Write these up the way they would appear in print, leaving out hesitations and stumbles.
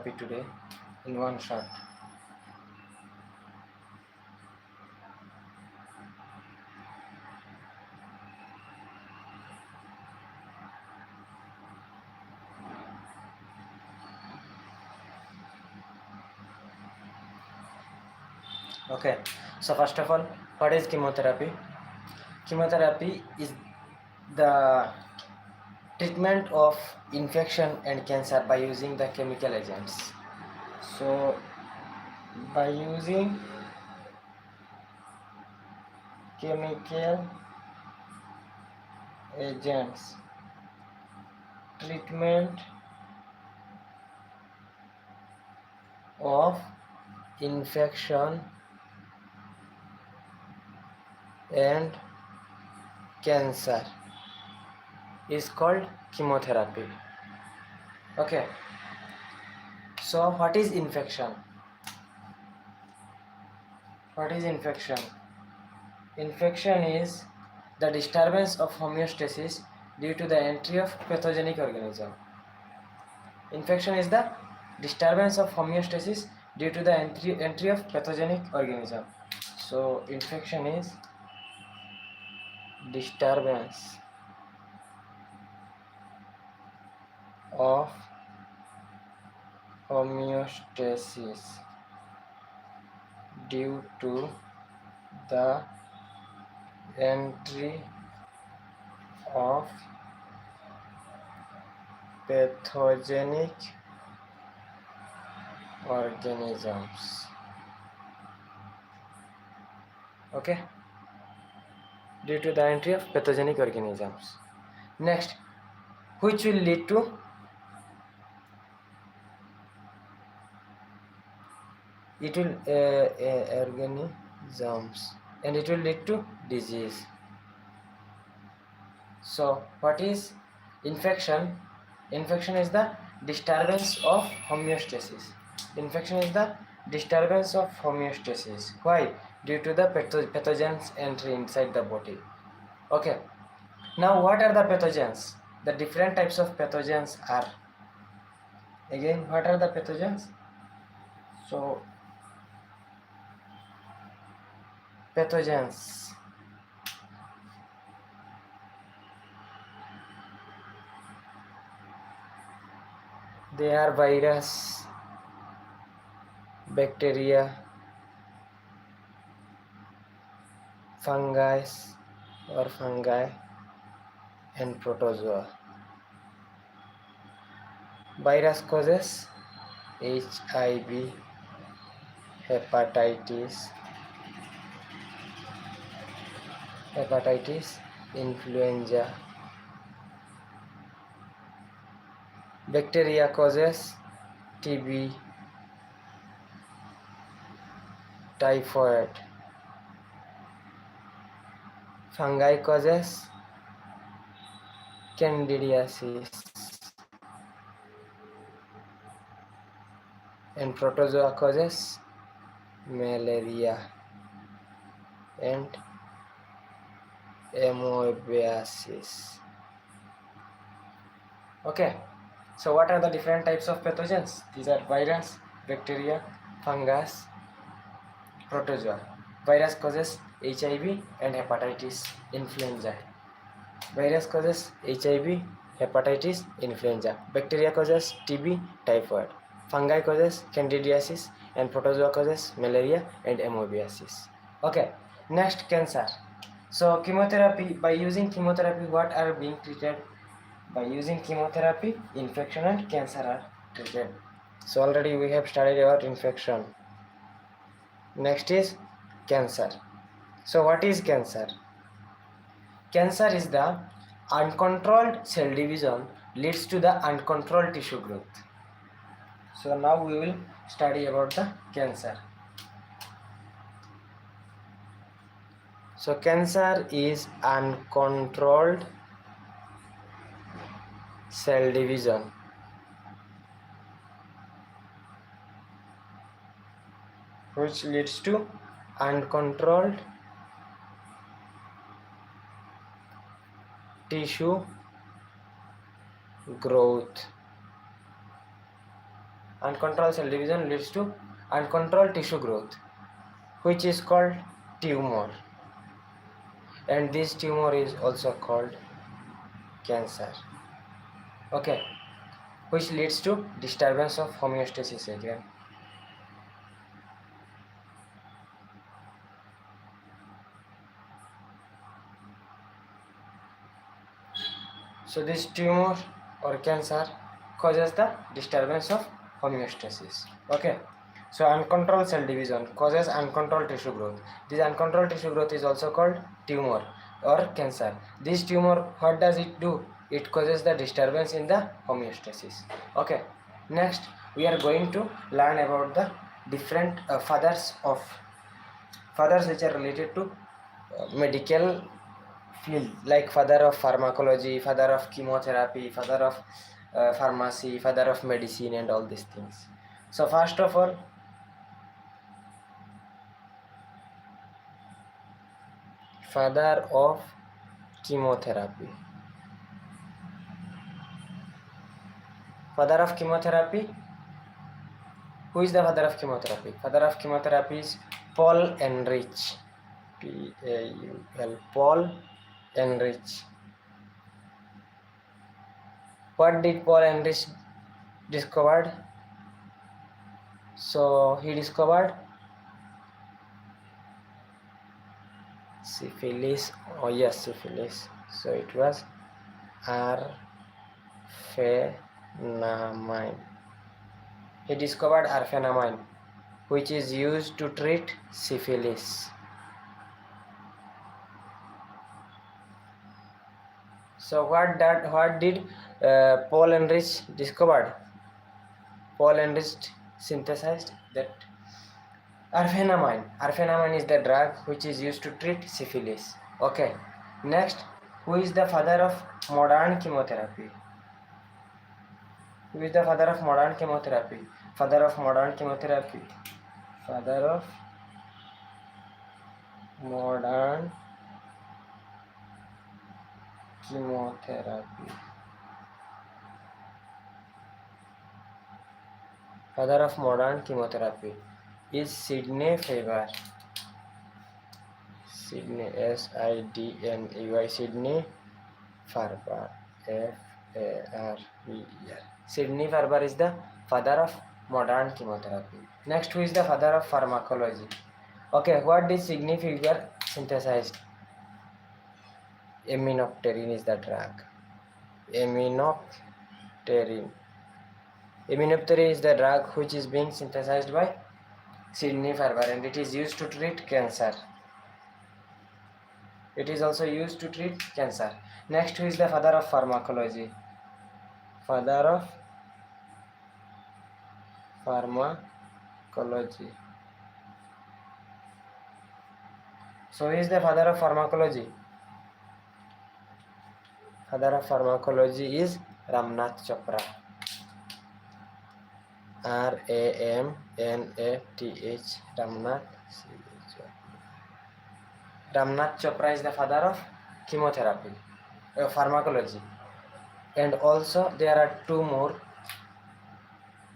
chemotherapy today in one shot. Okay, so first of all, what is chemotherapy? Chemotherapy is the treatment of infection and cancer by using the chemical agents. So by using chemical agents, treatment of infection and cancer is called chemotherapy. Okay, so what is infection? What is infection? Infection is the disturbance of homeostasis due to the entry of pathogenic organism. Infection is the disturbance of homeostasis due to the entry of pathogenic organism. So infection is disturbance of homeostasis due to the entry of pathogenic organisms. Okay, due to the entry of pathogenic organisms. Next, which will lead to organisms, and it will lead to disease. So what is infection? Infection is the disturbance of homeostasis. Infection is the disturbance of homeostasis. Why? Due to the pathogens entry inside the body. Okay, now what are the pathogens? The different types of pathogens are, again, what are the pathogens? So pathogens, they are virus, bacteria, fungi and protozoa. Virus causes HIV, hepatitis, influenza. Bacteria causes TB, typhoid. Fungi causes candidiasis, and protozoa causes malaria and amoebiasis. Okay, so what are the different types of pathogens? These are virus, bacteria, fungus, protozoa. Virus causes HIV and hepatitis, influenza. Virus causes HIV, hepatitis, influenza. Bacteria causes TB, typhoid. Fungi causes candidiasis, and protozoa causes malaria and amoebiasis. Okay, next, cancer. So chemotherapy, by using chemotherapy, what are being treated? By using chemotherapy, infection and cancer are treated. So already we have studied about infection. Next is cancer. So what is cancer? Cancer is the uncontrolled cell division leads to the uncontrolled tissue growth. So now we will study about the cancer. So cancer is uncontrolled cell division which leads to uncontrolled tissue growth. Uncontrolled cell division leads to uncontrolled tissue growth, which is called tumor, and this tumor is also called cancer. Okay, which leads to disturbance of homeostasis again. So this tumor or cancer causes the disturbance of homeostasis. Okay. So uncontrolled cell division causes uncontrolled tissue growth. This uncontrolled tissue growth is also called tumor or cancer. This tumor, what does it do? It causes the disturbance in the homeostasis. Okay. Next, we are going to learn about the different fathers which are related to medical field, like father of pharmacology, father of chemotherapy, father of pharmacy, father of medicine, and all these things. So first of all, father of chemotherapy. Father of chemotherapy. Who is the father of chemotherapy? Father of chemotherapy is Paul Ehrlich. Paul. Paul Ehrlich. What did Paul Ehrlich discovered? So he discovered syphilis. Oh yes, syphilis. So it was arphenamine. He discovered arphenamine, which is used to treat syphilis. So what did Paul Ehrlich discovered? Paul Ehrlich synthesized that arphenamine. Arphenamine is the drug which is used to treat syphilis. Okay. Next, who is the father of modern chemotherapy? Who is the father of modern chemotherapy? Father of modern chemotherapy. Father of modern chemotherapy. Father of modern chemotherapy is Sidney Farber. Sidney, S-I-D-N-E-Y, Sidney Farber, F-A-R-B-E-R. Sidney Farber is the father of modern chemotherapy. Next, who is the father of pharmacology? Okay, what did Sidney Farber synthesized? Aminopterin is the drug. Aminopterin. Aminopterin is the drug which is being synthesized by Sidney Farber, and it is used to treat cancer. It is also used to treat cancer. Next, who is the father of pharmacology? Father of pharmacology. So, who is the father of pharmacology? Father of pharmacology is Ramnath Chopra. R-A-M-N-A-T-H. Ramnath Chopra is the father of chemotherapy, pharmacology. And also there are two more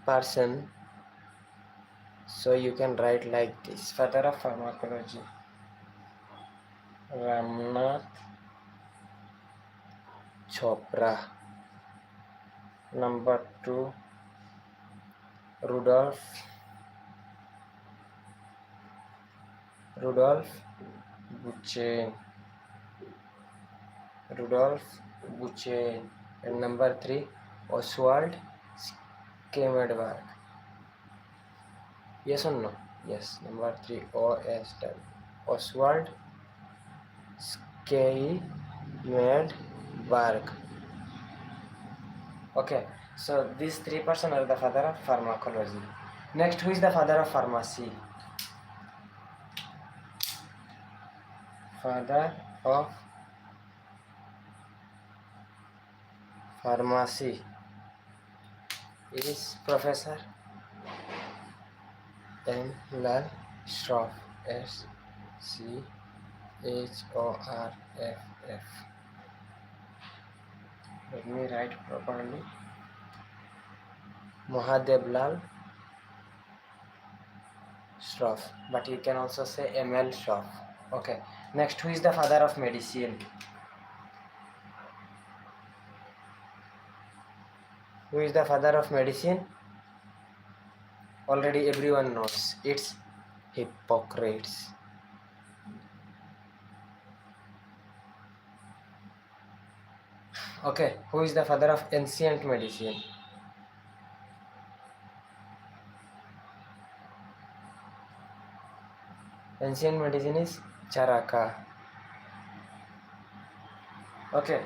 person. So you can write like this: father of pharmacology, Ramnath Chopra. Number 2, Rudolf Buchain. And number 3, Oswald Schmerberg. Yes or no? Yes. Number 3, Oswald Schmerberg. Okay. So these 3 persons are the father of pharmacology. Next, who is the father of pharmacy? Father of pharmacy is Professor M. Lal Schroff. S-C-H-O-R-F-F. Let me write properly. Mahadev Lal Shroff, but you can also say Emil Shroff. Okay. Next, who is the father of medicine? Who is the father of medicine? Already everyone knows. It's Hippocrates. Okay. Who is the father of ancient medicine? Ancient medicine is Charaka. Okay.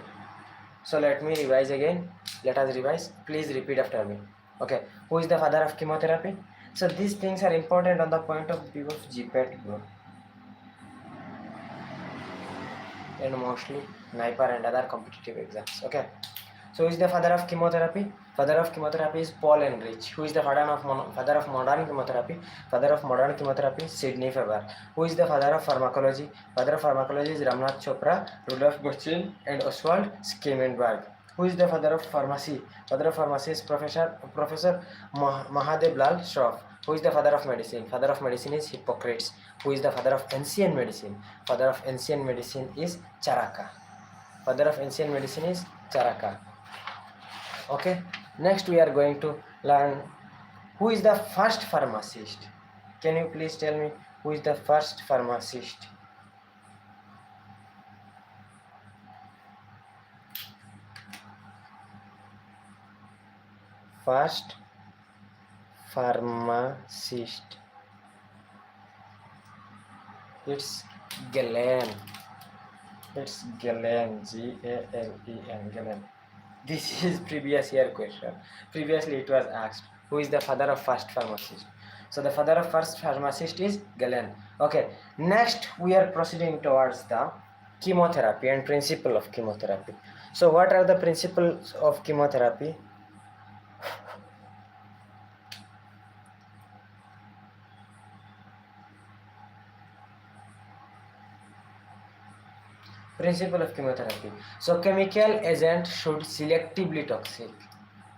So let me revise again. Let us revise. Please repeat after me. Okay. Who is the father of chemotherapy? So these things are important on the point of view of GPAT, bro. And mostly NIPER and other competitive exams. Okay. So who is the father of chemotherapy? Father of chemotherapy is Paul Ehrlich. Who is the father of modern chemotherapy? Father of modern chemotherapy, Sidney Faber. Who is the father of pharmacology? Father of pharmacology is Ramnath Chopra, Rudolf Buchin, and Oswald Schellenberg. Who is the father of pharmacy? Father of pharmacy is Professor Mahadev Lal Shroff. Who is the father of medicine? Father of medicine is Hippocrates. Who is the father of ancient medicine? Father of ancient medicine is Charaka. Father of ancient medicine is Charaka. Okay. Next we are going to learn who is the first pharmacist. Can you please tell me who is the first pharmacist? First pharmacist. It's Galen. It's Galen. Galen. Galen. This is previous year question. Previously it was asked who is the father of first pharmacist. So the father of first pharmacist is Galen. Okay. Next we are proceeding towards the chemotherapy and principle of chemotherapy. So what are the principles of chemotherapy? Principle of chemotherapy. So chemical agent should selectively toxic.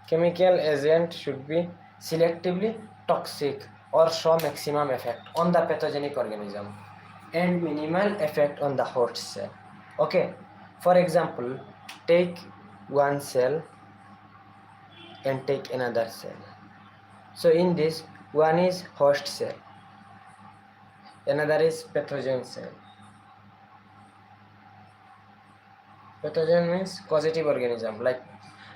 Chemical agent should be selectively toxic or show maximum effect on the pathogenic organism and minimal effect on the host cell. Okay. For example, take one cell and take another cell. So in this, one is host cell, another is pathogen cell. Pathogen means causative organism like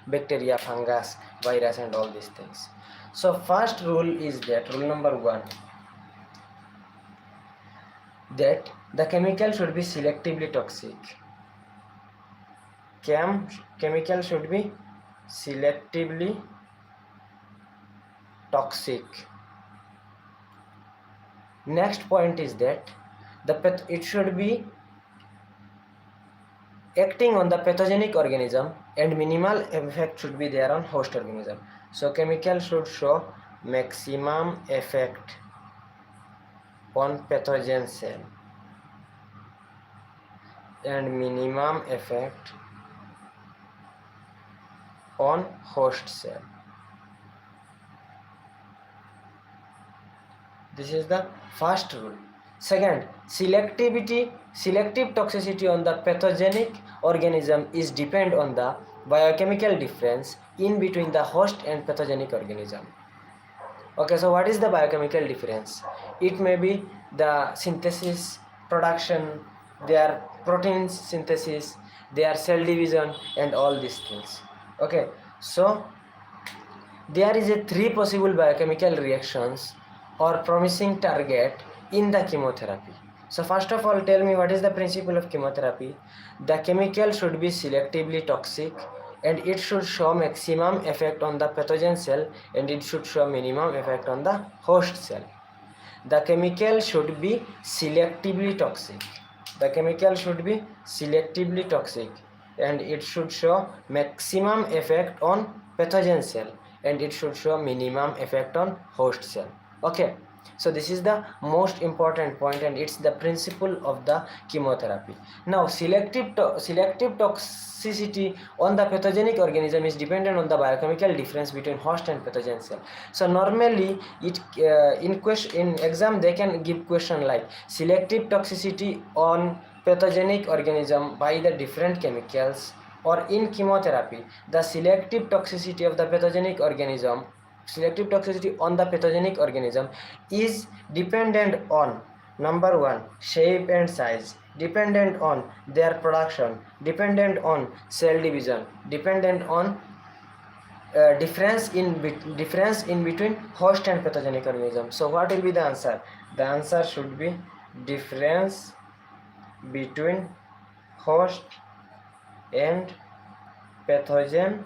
bacteria, fungus, virus and all these things. So first rule is that, rule number 1, that the chemical should be selectively toxic. Chemical should be selectively toxic. Next point is that it should be acting on the pathogenic organism and minimal effect should be there on host organism. So chemical should show maximum effect on pathogen cell and minimum effect on host cell. This is the first rule. Second, selective toxicity on the pathogenic organism is depend on the biochemical difference in between the host and pathogenic organism. Okay, so what is the biochemical difference? It may be the synthesis, production, their protein synthesis, their cell division and all these things. Okay, so there is a 3 possible biochemical reactions or promising target in the chemotherapy. So first of all, tell me what is the principle of chemotherapy. The chemical should be selectively toxic and it should show maximum effect on the pathogen cell and it should show minimum effect on the host cell. The chemical should be selectively toxic. The chemical should be selectively toxic and it should show maximum effect on pathogen cell and it should show minimum effect on host cell. Okay. So this is the most important point, and it's the principle of the chemotherapy. Now selective toxicity on the pathogenic organism is dependent on the biochemical difference between host and pathogen cell. So normally it in exam they can give question like selective toxicity on pathogenic organism by the different chemicals, or in chemotherapy the selective toxicity of the pathogenic organism, selective toxicity on the pathogenic organism is dependent on number one, shape and size, dependent on their production, dependent on cell division, dependent on difference in between host and pathogenic organism. So what will be the answer? The answer should be difference between host and pathogen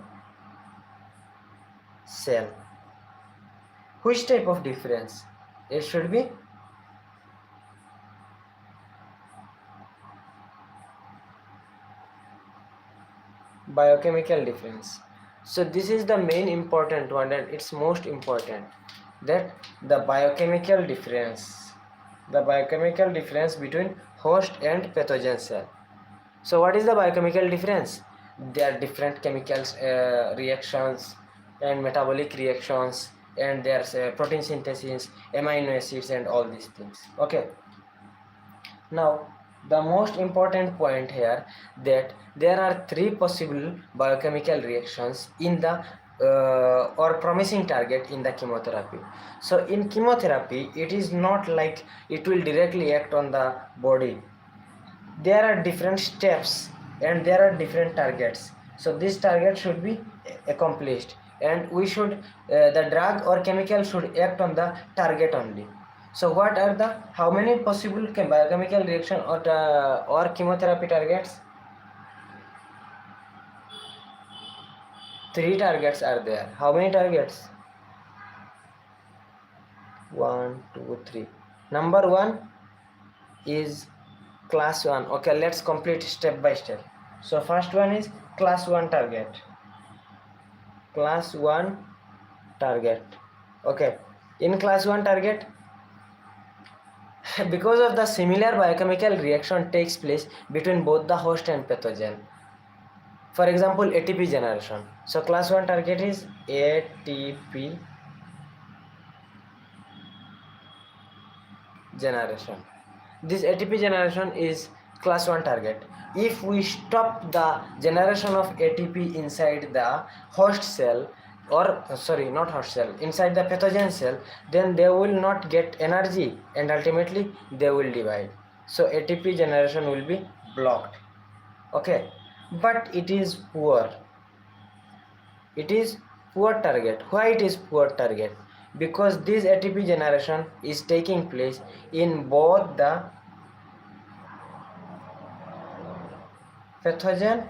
cell. Which type of difference? It should be biochemical difference. So this is the main important one, and it's most important, that the biochemical difference between host and pathogen cell. So what is the biochemical difference? There are different chemicals reactions and metabolic reactions, and there's protein synthesis, amino acids, and all these things. Okay. Now the most important point here, that there are three possible biochemical reactions in the or promising target in the chemotherapy. So in chemotherapy it is not like it will directly act on the body. There are different steps and there are different targets. So this target should be accomplished, and we should the drug or chemical should act on the target only. So what are the how many possible biochemical reaction or chemotherapy targets? Three targets are there. How many targets? 1, 2, 3. Number one is class 1. Okay, let's complete step by step. So first one is class 1 target. Class 1 target. Okay, in class 1 target, because of the similar biochemical reaction takes place between both the host and pathogen. For example, ATP generation. So class 1 target is ATP generation. This ATP generation is class 1 target. If we stop the generation of ATP inside the host cell, or sorry, not host cell, inside the pathogen cell, then they will not get energy and ultimately they will divide. So ATP generation will be blocked. Okay, but it is poor. It is poor target. Why it is poor target? Because this ATP generation is taking place in both the pathogen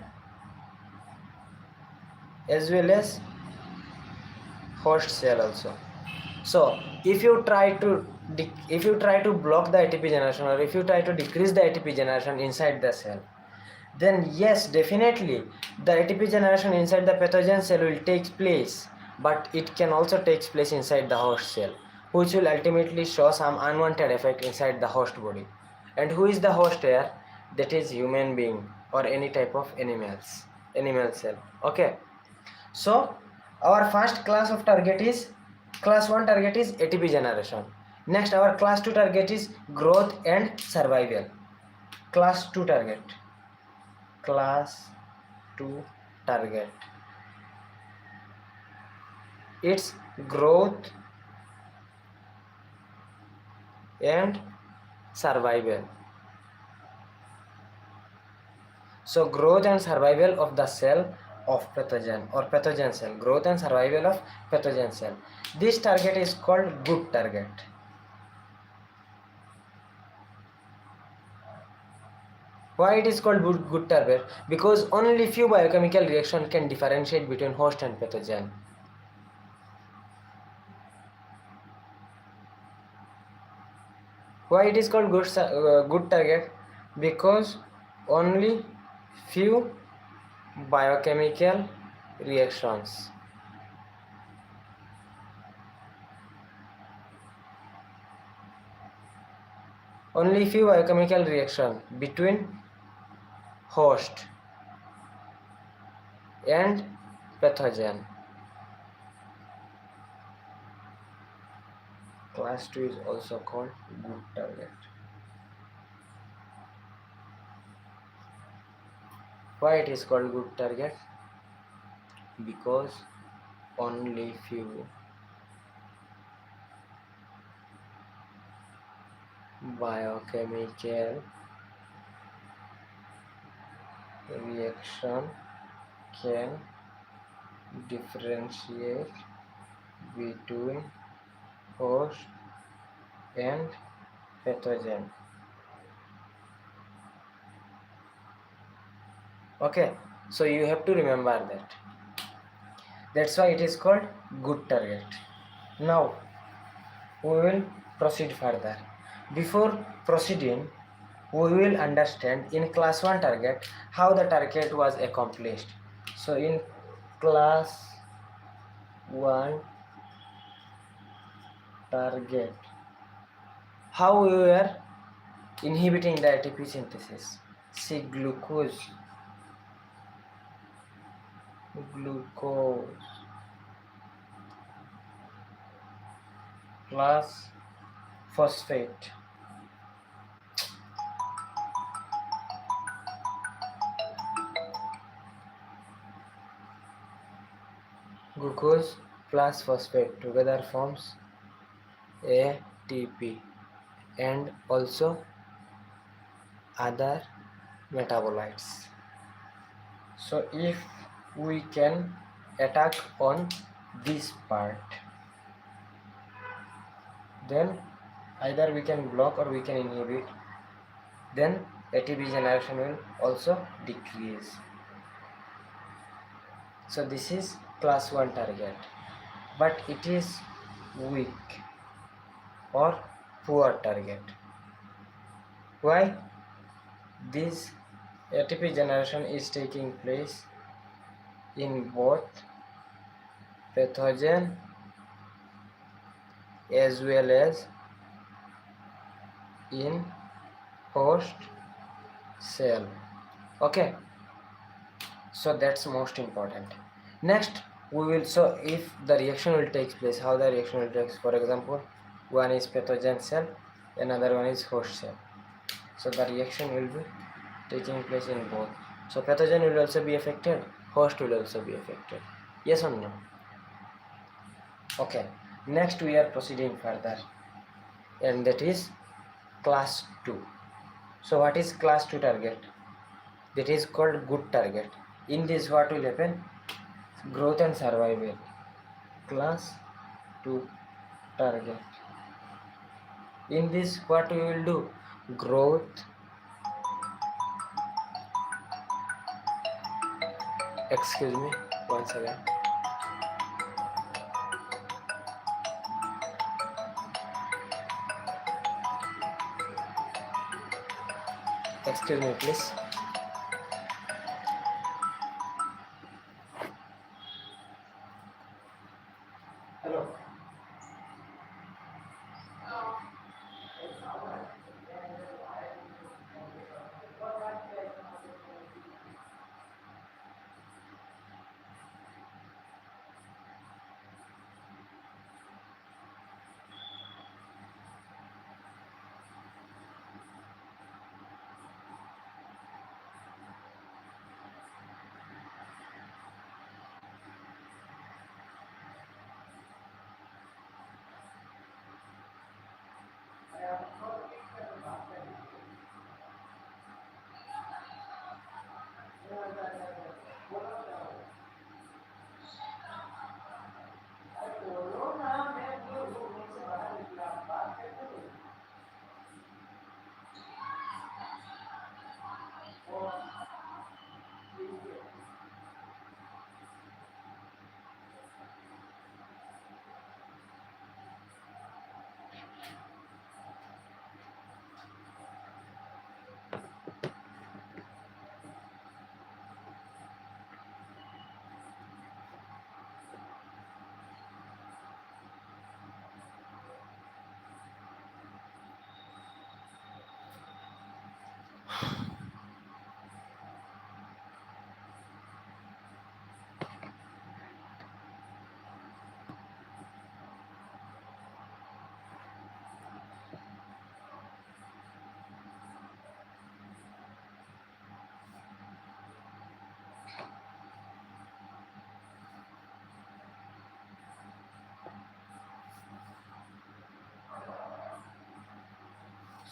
as well as host cell also. So if you try to block the ATP generation, or if you try to decrease the ATP generation inside the cell, then yes, definitely the ATP generation inside the pathogen cell will take place, but it can also take place inside the host cell, which will ultimately show some unwanted effect inside the host body. And who is the host here? That is human being or any type of animal cell. Okay, so our first class of target is class 1 target is ATP generation. Next, our class 2 target is growth and survival. Class 2 target. Class 2 target. It's growth and survival. So growth and survival of the cell of pathogen or pathogen cell. Growth and survival of pathogen cell. This target is called good target. Why it is called good target? Because only few biochemical reaction can differentiate between host and pathogen. Why it is called good target? Because only few biochemical reactions Only few biochemical reaction between host and pathogen. Class 2 is also called good target. Why it is called good target? Because only few biochemical reaction can differentiate between host and pathogen. Okay, so you have to remember that. That's why it is called good target. Now we will proceed further. Before proceeding, we will understand in class 1 target how the target was accomplished. So in class 1 target, how we were inhibiting the ATP synthesis. See, glucose plus phosphate. Glucose plus phosphate together forms ATP and also other metabolites. So if we can attack on this part, then either we can block or we can inhibit, then ATP generation will also decrease. So this is class 1 target, but it is weak or poor target. Why? This ATP generation is taking place in both pathogen as well as in host cell. Okay, so that's most important. Next we will, so if the reaction will take place, how the reaction will take, for example, one is pathogen cell, another one is host cell. So the reaction will be taking place in both. So pathogen will also be affected, host will also be affected. Yes or no? Okay, next we are proceeding further, and that is class 2. So what is class 2 target? That is called good target. In this what will happen? Growth and survival. Class 2 target. In this what we will do? Growth, excuse me once again. Excuse me please. Hello.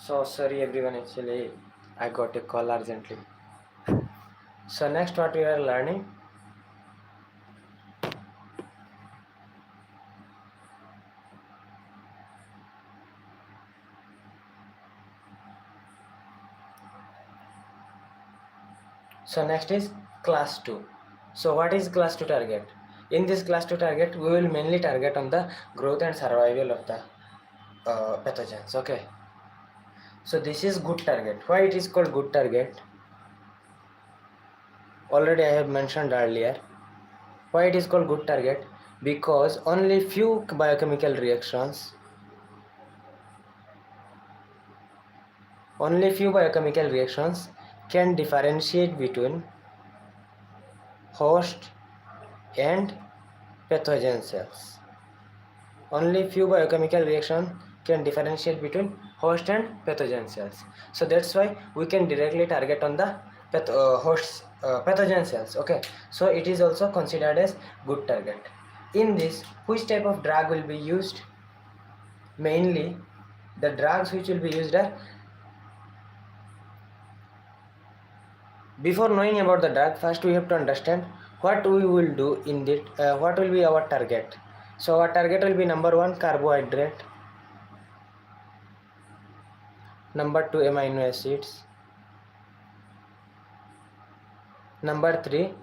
So sorry everyone, actually I got a call urgently. So next what we are learning, so next is class 2. So what is class 2 target? In this class 2 target we will mainly target on the growth and survival of the pathogens. Okay, so this is good target. Why it is called good target? Already I have mentioned earlier. Why it is called good target? Because only few biochemical reactions, can differentiate between host and pathogen cells. Only few biochemical reactions can differentiate between host and pathogen cells. So that's why we can directly target on the host pathogen cells. Okay, so it is also considered as good target. In this, which type of drug will be used? Mainly the drugs which will be used are, before knowing about the drug, first we have to understand what we will do in it, what will be our target. So our target will be number 1 carbohydrate, number 2 amino acids, number 3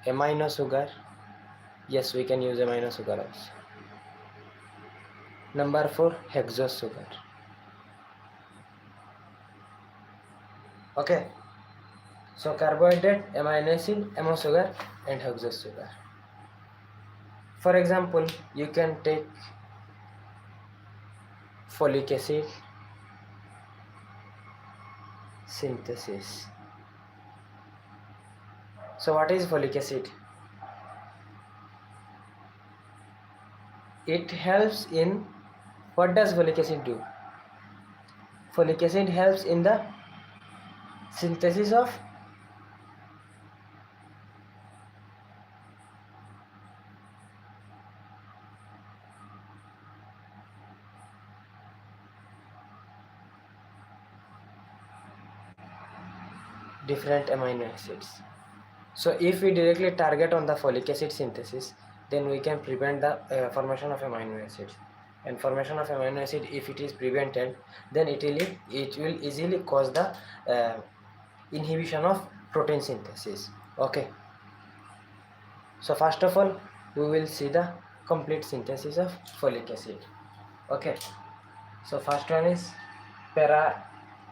amino sugar. Yes, we can use amino sugar also. Number 4 hexose sugar. Okay, so carbohydrate, amino acid, amino sugar and hexose sugar. For example, you can take folic acid synthesis. So what is folic acid? It helps in, what does folic acid do? Folic acid helps in the synthesis of different amino acids. So if we directly target on the folic acid synthesis, then we can prevent the formation of amino acids. And formation of amino acid, if it is prevented, then it will easily cause the inhibition of protein synthesis. Okay, so first of all we will see the complete synthesis of folic acid. Okay, so first one is para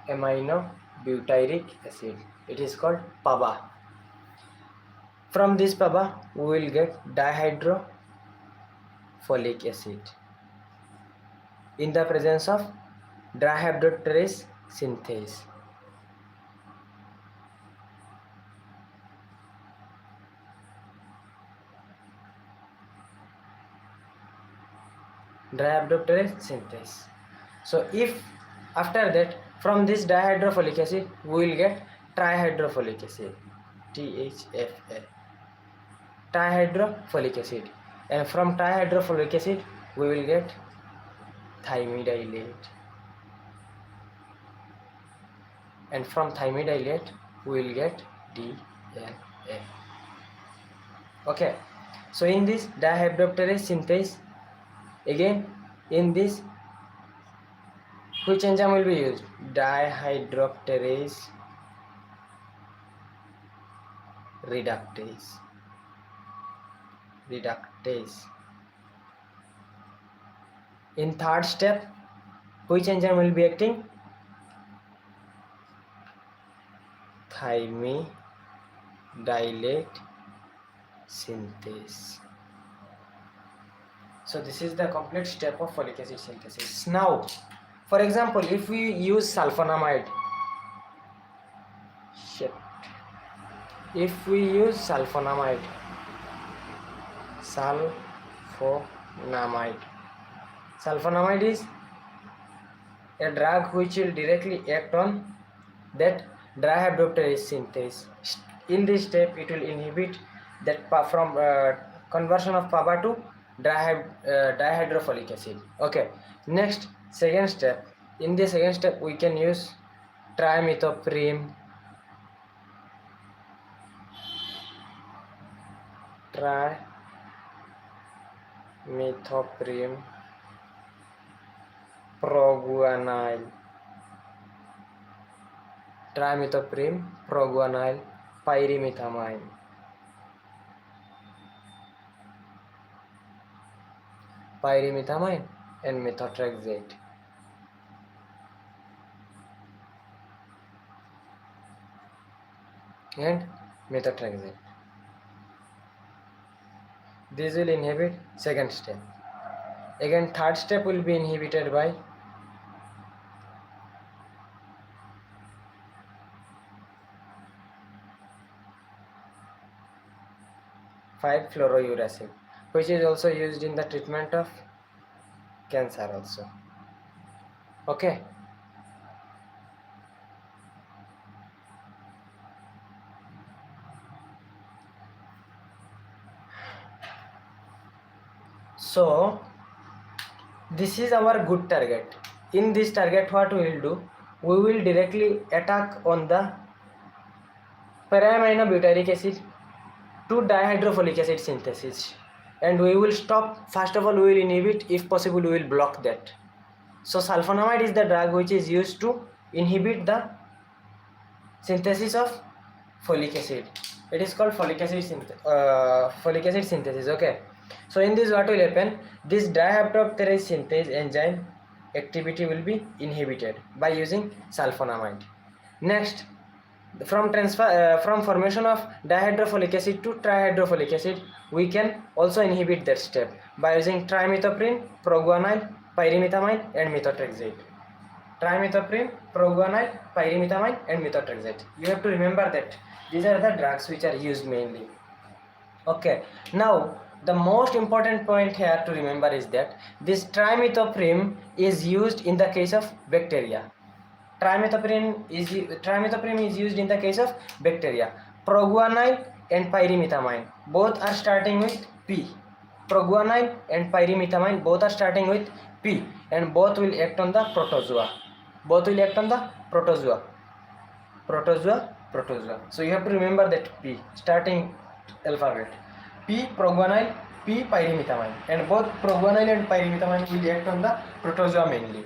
amino butyric acid. It is called PABA. From this PABA we will get dihydrofolic acid in the presence of dihydroterase synthase. Dihydroterase synthase. So if after that from this dihydrofolic acid we will get trihydrofolic acid, THFA, trihydrofolic acid, and from trihydrofolic acid we will get thymidylate, and from thymidylate we will get DNA. Okay, so in this dihydroterase synthase, again in this which enzyme will be used? Dihydroterase reductase. In third step, which enzyme will be acting? Thymidylate synthase. So this is the complete step of folic acid synthesis. Now, for example, if we use sulfonamide, sulfonamide is a drug which will directly act on that dihydroterase synthase. In this step, it will inhibit that from conversion of PABA to dihydrofolic acid. Okay, next, second step. In the second step we can use trimethoprim, proguanyl, pyrimethamine, and methotrexate. This will inhibit second step. Again, third step will be inhibited by 5-fluorouracil, which is also used in the treatment of cancer also. Okay. So this is our good target. In this target, what we will do? We will directly attack on the para-aminobutyric acid to dihydrofolic acid synthesis, and we will stop. First of all, we will inhibit. If possible, we will block that. So sulfonamide is the drug which is used to inhibit the synthesis of folic acid. It is called folic acid synthesis. Okay. So in this, what will happen? This dihydroxyapatite synthase enzyme activity will be inhibited by using sulfonamide. Next, from formation of dihydrofolic acid to trihydrofolic acid, we can also inhibit that step by using trimethoprim, proguanyl, pyrimethamine, and methotrexate. Trimethoprim, proguanyl, pyrimethamine, and methotrexate. You have to remember that these are the drugs which are used mainly. Okay. Now, the most important point here to remember is that this trimethoprim is used in the case of bacteria. Trimethoprim is used in the case of bacteria. Proguanyl and pyrimethamine both are starting with P. Proguanyl and pyrimethamine both are starting with P, and both will act on the protozoa. Protozoa. So you have to remember that P, starting alphabet. P proguanyl, P pyrimethamine, and both proguanyl and pyrimethamine will act on the protozoa mainly.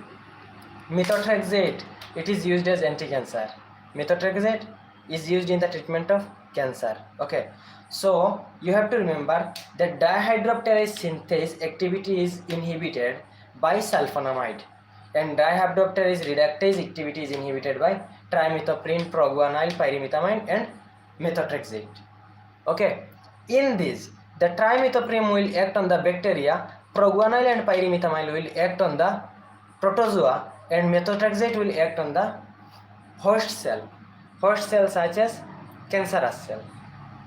Methotrexate, it is used as anti-cancer. Methotrexate is used in the treatment of cancer. Okay, so you have to remember that dihydroxyapatite synthase activity is inhibited by sulfonamide, and dihydroxyapatite reductase activity is inhibited by trimethoprim, proguanyl, pyrimethamine, and methotrexate. Okay, in this, the trimethoprim will act on the bacteria, proguanyl and pyrimethamine will act on the protozoa, and methotrexate will act on the host cell such as cancerous cell.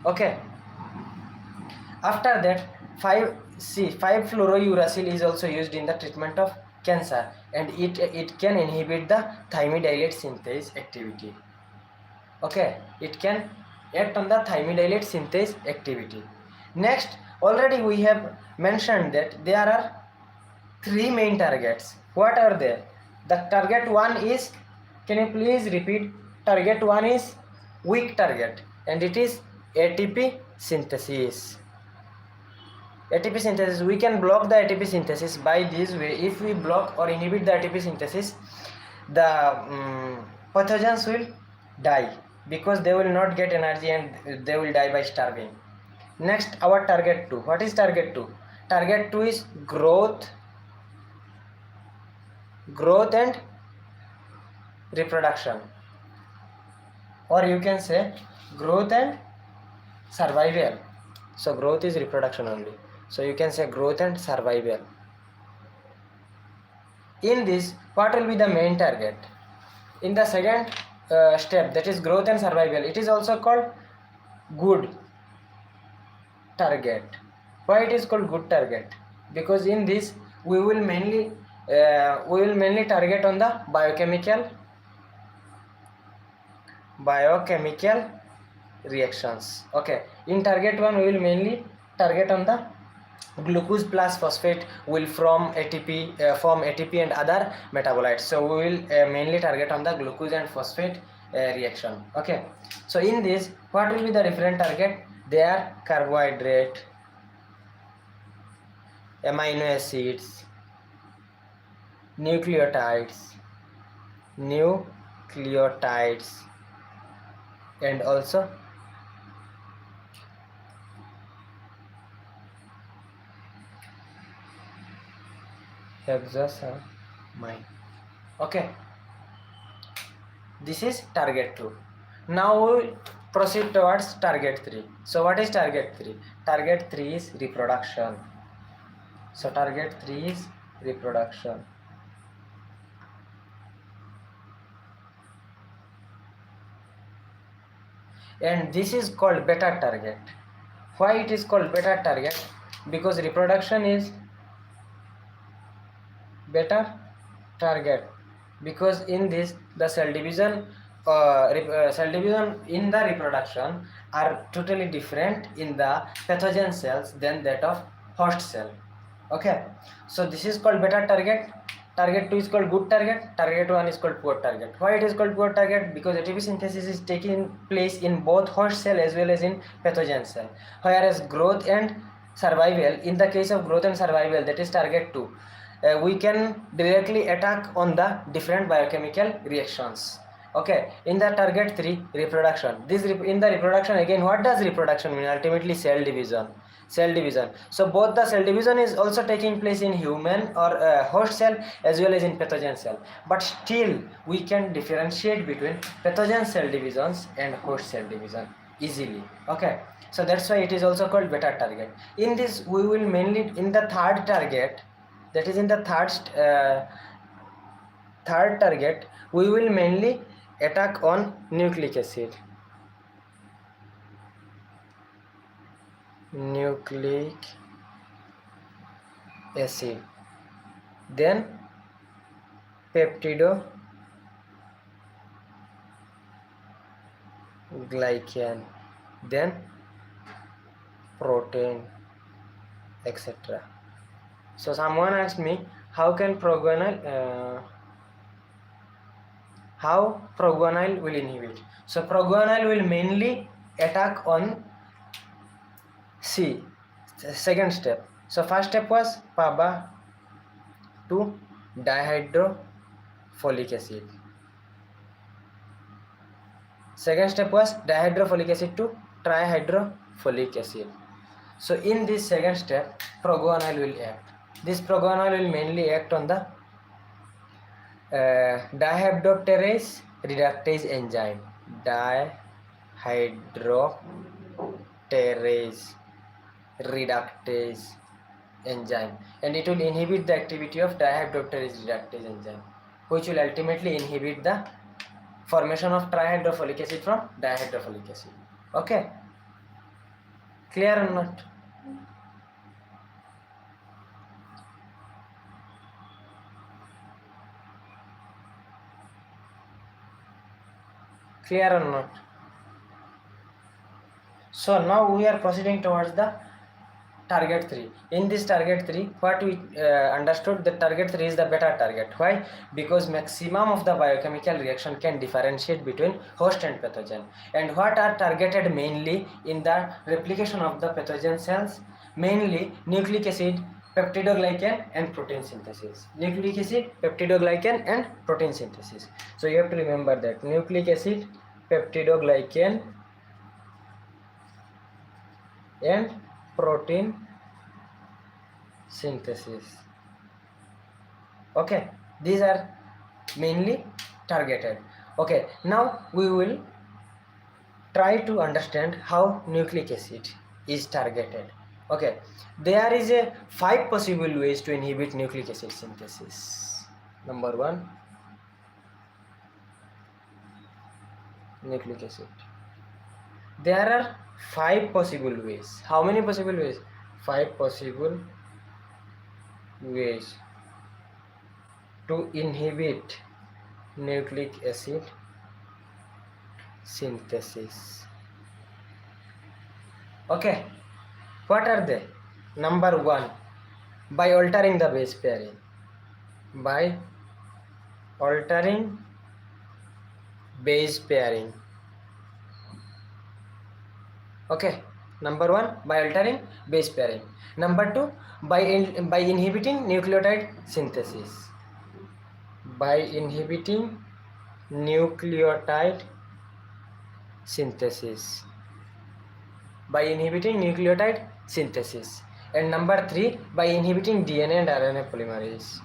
Okay. After that, 5-fluorouracil is also used in the treatment of cancer, and it can inhibit the thymidylate synthase activity. Okay, it can act on the thymidylate synthase activity. Next, already we have mentioned that there are 3 main targets. What are they? The target 1 is, can you please repeat? Target 1 is weak target, and it is ATP synthesis. We can block the ATP synthesis by this way. If we block or inhibit the ATP synthesis, the pathogens will die because they will not get energy and they will die by starving. Next, our target 2. What is target 2? Target 2 is growth and reproduction, or you can say growth and survival. So growth is reproduction only, so you can say growth and survival. In this, what will be the main target? In the second step, that is growth and survival, it is also called good target. Why it is called good target? Because in this we will mainly target on the biochemical reactions. Okay, in target 1 we will mainly target on the Glucose plus phosphate will form ATP and other metabolites. So we will mainly target on the glucose and phosphate reaction. Okay. So in this, what will be the different target? They are carbohydrate, amino acids, nucleotides, nucleotides, and also hexasamine. Okay, this is target 2. Now we proceed towards target 3. So what is target 3? Target 3 is reproduction. So target 3 is reproduction. And this is called better target. Why it is called better target? Because reproduction is better target, because in this the cell division in the reproduction are totally different in the pathogen cells than that of host cell. Okay, so this is called better target. Target 2 is called good target. Target 1 is called poor target. Why it is called poor target? Because ATP synthesis is taking place in both host cell as well as in pathogen cell, whereas growth and survival, in the case of growth and survival, that is target 2, we can directly attack on the different biochemical reactions. Okay, in the target 3, reproduction. In the reproduction, again, what does reproduction mean? Ultimately cell division. So both the cell division is also taking place in human or host cell as well as in pathogen cell, but still we can differentiate between pathogen cell divisions and host cell division easily. Okay, so that's why it is also called better target. In this, we will mainly, in the third target, that is in the third target, we will mainly attack on nucleic acid. Then peptidoglycan, then protein, etc. So someone asked me, how proguanyl will inhibit. So proguanyl will mainly attack on second step. So first step was PABA to dihydrofolic acid. Second step was dihydrofolic acid to trihydrofolic acid. So in this second step, proguanyl will act. This proguanyl will mainly act on the dihydroterase reductase enzyme. Dihydroterase reductase enzyme, and it will inhibit the activity of dihydroterase reductase enzyme, which will ultimately inhibit the formation of trihydrofolic acid from dihydrofolic acid. Okay, clear or not? Clear or not? So now we are proceeding towards the target 3. In this target 3, what we understood, that target 3 is the better target. Why? Because maximum of the biochemical reaction can differentiate between host and pathogen. And what are targeted mainly in the replication of the pathogen cells? Mainly nucleic acid, peptidoglycan and protein synthesis. Nucleic acid, peptidoglycan and protein synthesis. So you have to remember that nucleic acid, peptidoglycan and protein synthesis. Okay, these are mainly targeted. Okay, now we will try to understand how nucleic acid is targeted. Okay, there is a 5 possible ways to inhibit nucleic acid synthesis. Number 1, nucleic acid. There are 5 possible ways. How many possible ways? 5 possible ways to inhibit nucleic acid synthesis. Okay, what are they? Number 1, by altering the base pairing. By altering base pairing. Okay. Number 1, by altering base pairing. Number 2, by inhibiting nucleotide synthesis. By inhibiting nucleotide synthesis. By inhibiting nucleotide synthesis. And number 3, by inhibiting DNA and RNA polymerase.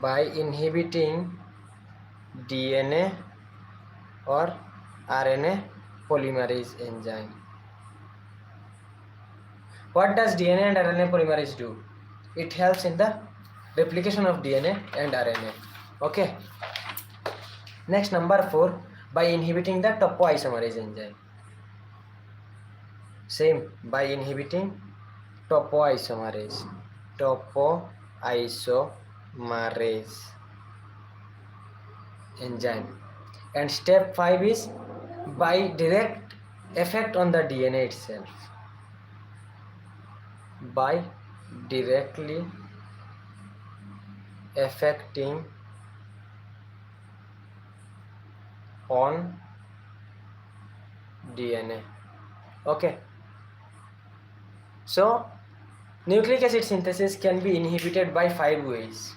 By inhibiting DNA or RNA polymerase enzyme. What does DNA and RNA polymerase do? It helps in the replication of DNA and RNA. Okay. Next, number 4, by inhibiting the topoisomerase enzyme. Same, by inhibiting topoisomerase. Topoisomerase enzyme. And step 5 is by direct effect on the DNA itself. By directly affecting on DNA. Okay. So nucleic acid synthesis can be inhibited by 5 ways.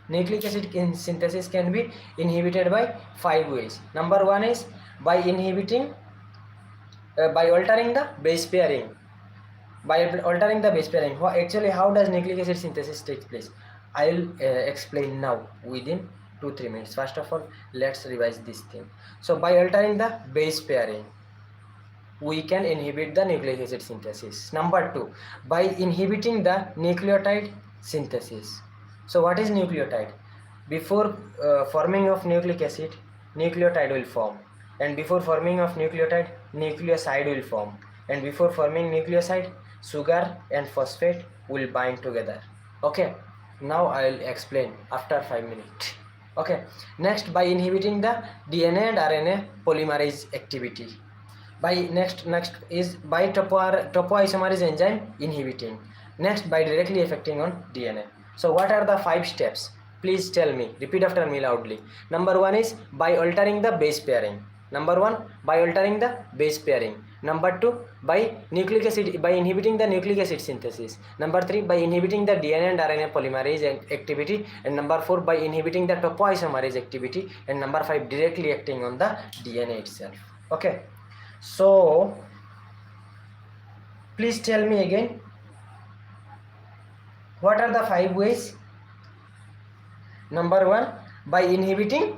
Nucleic acid synthesis can be inhibited by 5 ways. Number 1 is by inhibiting, by altering the base pairing. By altering the base pairing, actually how does nucleic acid synthesis take place? I will explain now within 2-3 minutes. First of all, let's revise this thing. So by altering the base pairing, we can inhibit the nucleic acid synthesis. Number 2, by inhibiting the nucleotide synthesis. So what is nucleotide? Before forming of nucleic acid, nucleotide will form, and before forming of nucleotide, nucleoside will form, and before forming nucleoside, sugar and phosphate will bind together. Okay, now I will explain after 5 minutes. Okay, next, by inhibiting the DNA and RNA polymerase activity. By next is by topoisomerase enzyme inhibiting. Next, by directly affecting on DNA. So what are the 5 steps? Please tell me, repeat after me loudly. Number 1 is by altering the base pairing. Number 1, by altering the base pairing. Number 2, by nucleic acid, by inhibiting the nucleic acid synthesis. Number 3, by inhibiting the DNA and RNA polymerase activity. And number 4, by inhibiting the topoisomerase activity. And number 5, directly acting on the DNA itself. Okay. So please tell me again, what are the 5 ways? Number 1, by inhibiting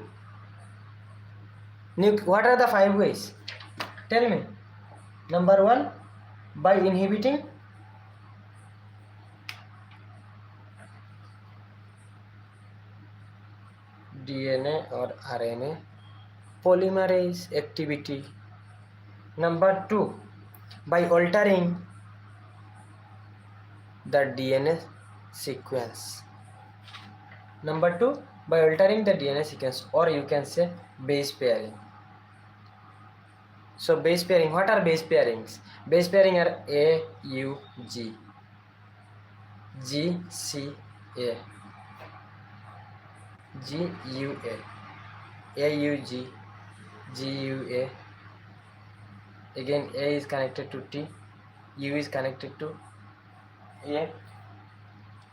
what are the 5 ways? Tell me. Number 1, by inhibiting DNA or RNA polymerase activity. Number 2, by altering the DNA sequence. Number 2, by altering the DNA sequence, or you can say base pairing. So base pairing, what are base pairings? Base pairing are A, U, G, G, C, A, G, U, A, U, G, G, U, A. Again, A is connected to T, U is connected to A,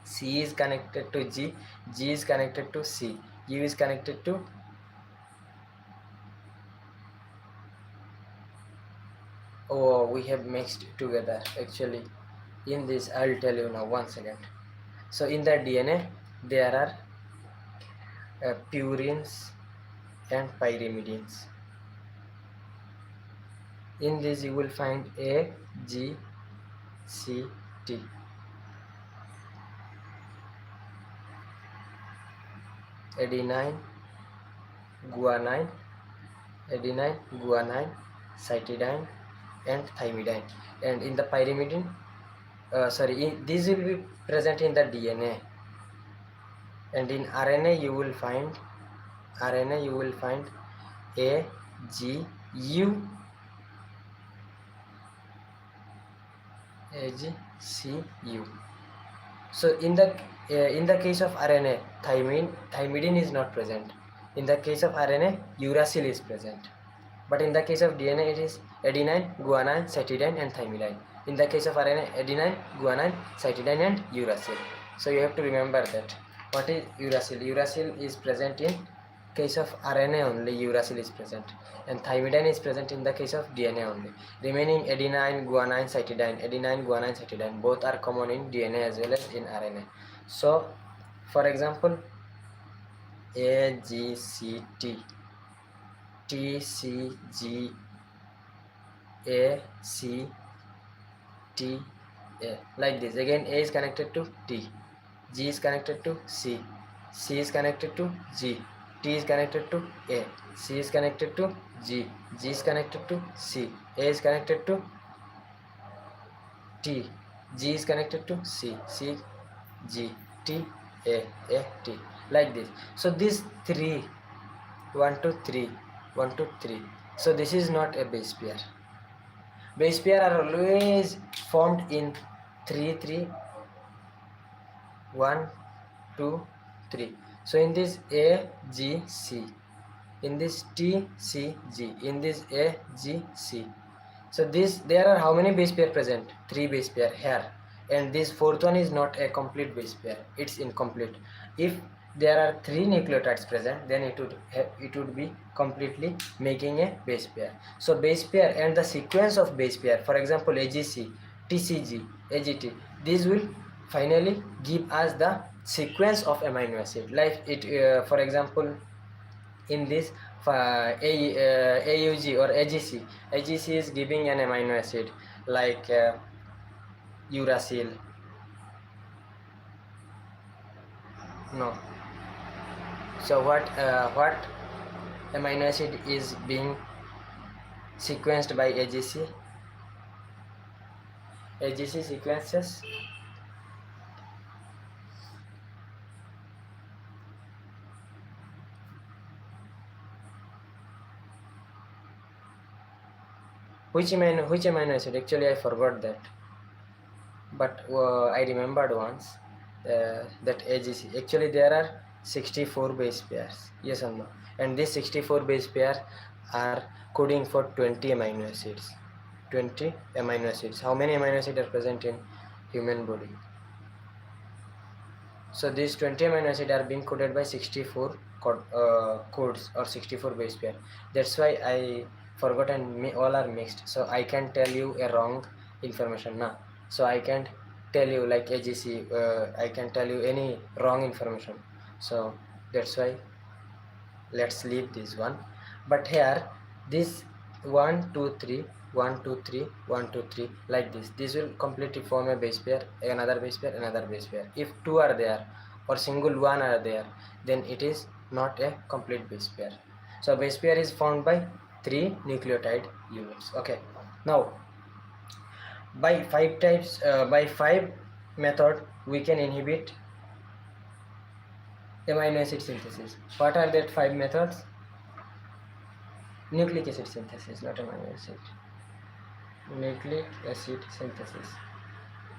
C is connected to G, G is connected to C, U is connected to O. We have mixed together actually. In this, I will tell you now, 1 second. So in the DNA, there are purines and pyrimidines. In this, you will find A, G, C, T. Adenine, guanine, cytidine, and thymidine. And in the pyrimidine, these will be present in the DNA. And in RNA, you will find A, G, U, A, G, CU. So in the case of RNA, thymidine is not present. In the case of RNA, uracil is present. But in the case of DNA, it is adenine, guanine, cytidine, and thymidine. In the case of RNA, adenine, guanine, cytidine, and uracil. So you have to remember that. What is uracil? Uracil is present in case of RNA only. Uracil is present, and thymidine is present in the case of DNA only. Remaining adenine, guanine, cytidine, both are common in DNA as well as in RNA. So, for example, AGCT, TCG, ACTA, like this. Again, A is connected to T, G is connected to C, C is connected to G, T is connected to A, C is connected to G, G is connected to C, A is connected to T, G is connected to C, C, G, T, A, T, like this. So these three, 1 2 3, 1 2 3. So this is not a base pair. Base pair are always formed in 3 3, 1 2 3. So in this A G C, in this T C G, in this A G C. So there are how many base pair present? 3 base pair here, and this fourth one is not a complete base pair. It's incomplete. If there are 3 nucleotides present, then it would be completely making a base pair. So base pair and the sequence of base pair, for example AGC, TCG, AGT, these will finally give us the sequence of amino acid. Like it, for example, in this AUG or AGC, AGC is giving an amino acid like uracil. No. So what amino acid is being sequenced by AGC? AGC sequences which amino acid? Actually I forgot that, but I remembered once that AGC. Actually there are 64 base pairs, yes or no? And these 64 base pairs are coding for 20 amino acids. 20 amino acids. How many amino acids are present in human body? So these 20 amino acids are being coded by 64 codes or 64 base pair. That's why I forgot, and all are mixed. So I can tell you a wrong information now. So I can't tell you like AGC. I can tell you any wrong information. So that's why let's leave this one. But here this 1 2 3, 1 2 3, 1 2 3, like this will completely form a base pair, another base pair, another base pair. If 2 are there or single 1 are there, then it is not a complete base pair. So base pair is formed by 3 nucleotide units. Okay, now by 5 types, by 5 method we can inhibit amino acid synthesis. What are that 5 methods? Nucleic acid synthesis, not amino acid. Nucleic acid synthesis.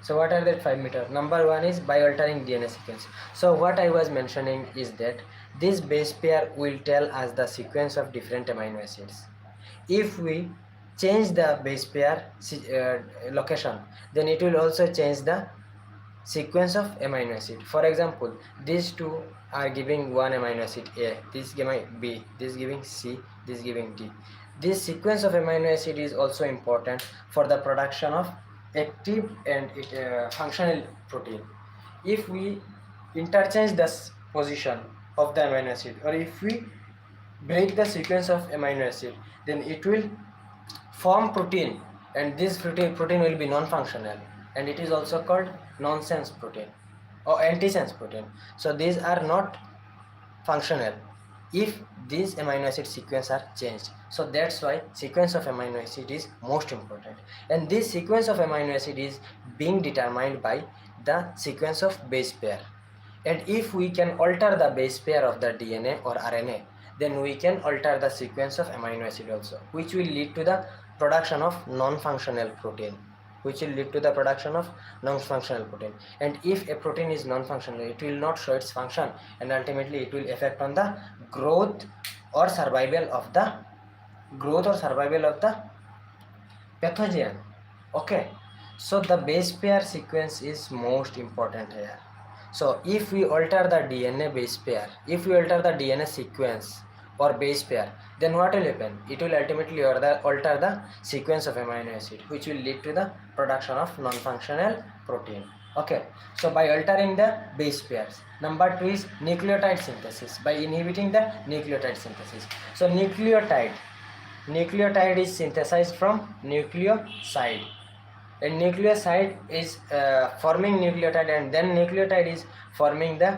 So what are that 5 methods? Number 1 is by altering DNA sequence. So what I was mentioning is that this base pair will tell us the sequence of different amino acids. If we change the base pair location, then it will also change the sequence of amino acid. For example, these two are giving one amino acid A, this giving B, this giving C, this giving D. This sequence of amino acid is also important for the production of active and functional protein. If we interchange the position of the amino acid, or if we break the sequence of amino acid, then it will form protein, and this protein will be non-functional, and it is also called nonsense protein or antisense protein. So these are not functional if these amino acid sequence are changed. So that's why sequence of amino acid is most important, and this sequence of amino acid is being determined by the sequence of base pair. And if we can alter the base pair of the DNA or RNA, then we can alter the sequence of amino acid also, which will lead to the production of non-functional protein. which will lead to the production of non-functional protein. And if a protein is non-functional, it will not show its function, and ultimately it will affect on the growth or survival of the pathogen. Okay, so the base pair sequence is most important here. So if we alter the DNA base pair, if we alter the DNA sequence or base pair, then what will happen? It will ultimately alter the sequence of amino acid, which will lead to the production of non-functional protein. Okay, so by altering the base pairs. Number 2 is nucleotide synthesis, by inhibiting the nucleotide synthesis. So nucleotide is synthesized from nucleoside, and nucleoside is forming nucleotide, and then nucleotide is forming the